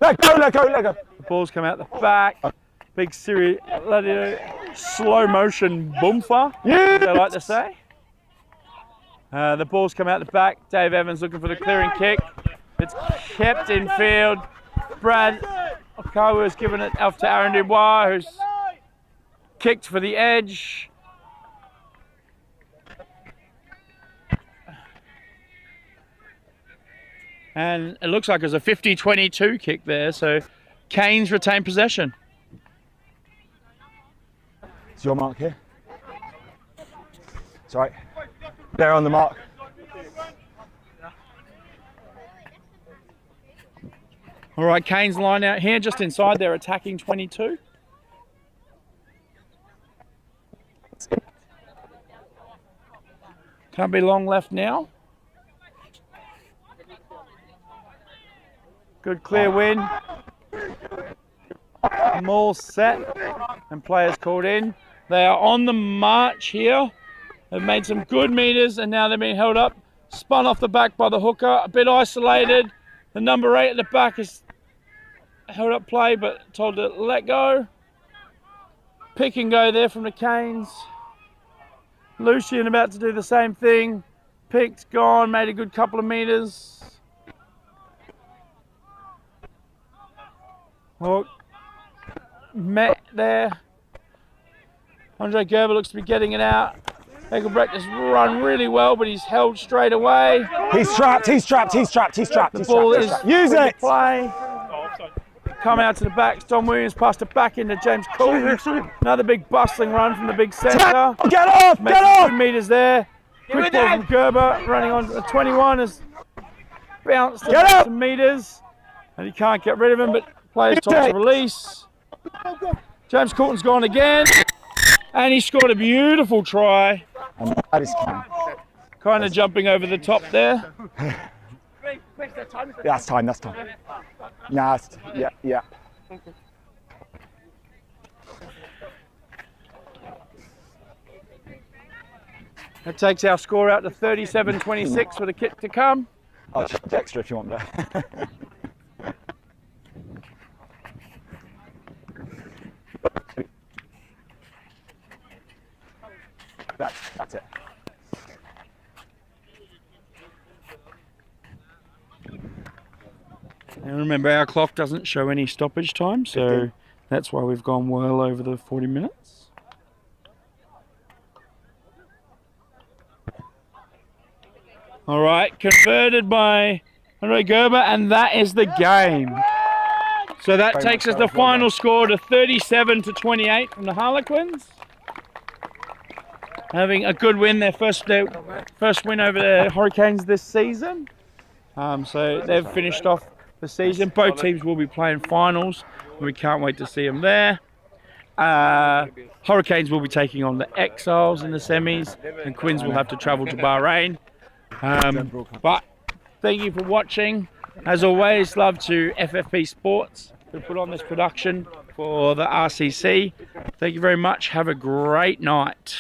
Let go, let go, let go. The ball's come out the back. Big series, slow motion boomfa, as they like to say. The ball's come out the back. Dave Evans looking for the clearing kick. It's kept in field. Brad Okawa has given it off to Aaron Dubois, who's kicked for the edge. And it looks like there's a 50-22 kick there, so Canes retain possession. It's your mark here. It's all right. They're on the mark. All right, Canes line out here, just inside their attacking 22. Can't be long left now. Good clear win. All set and players called in. They are on the march here. They've made some good meters and now they're being held up. Spun off the back by the hooker, a bit isolated. The number 8 at the back is held up play but told to let go. Pick and go there from the Canes. Lucian about to do the same thing. Picked, gone, made a good couple of meters. Well, met there. Andre Gerber looks to be getting it out. Egelbrecht has run really well, but he's held straight away. He's trapped, he's trapped, he's trapped, he's trapped. The ball is use it. Play. Come out to the back. Don Williams passed it back into James Coulton. Another big bustling run from the big centre. Get off, get off. 2 meters there. Quick ball from Gerber, running on 21 has bounced some meters, and he can't get rid of him, but players told to release. James Coulton's gone again, and he scored a beautiful try. And that is kind of jumping over the top there. That's time, that's time. Nah, yeah. That takes our score out to 37-26 for the kick to come. I'll check extra if you want that. That's it. And remember, our clock doesn't show any stoppage time, so that's why we've gone well over the 40 minutes. All right, converted by Andre Gerber, and that is the game. So that takes us the final score to 37-28 from the Harlequins. Having a good win, their first win over the Hurricanes this season. So they've finished off the season. Both teams will be playing finals. We can't wait to see them there. Hurricanes will be taking on the Exiles in the semis, and Quins will have to travel to Bahrain. But thank you for watching. As always, love to FFP Sports who put on this production for the RCC. Thank you very much. Have a great night.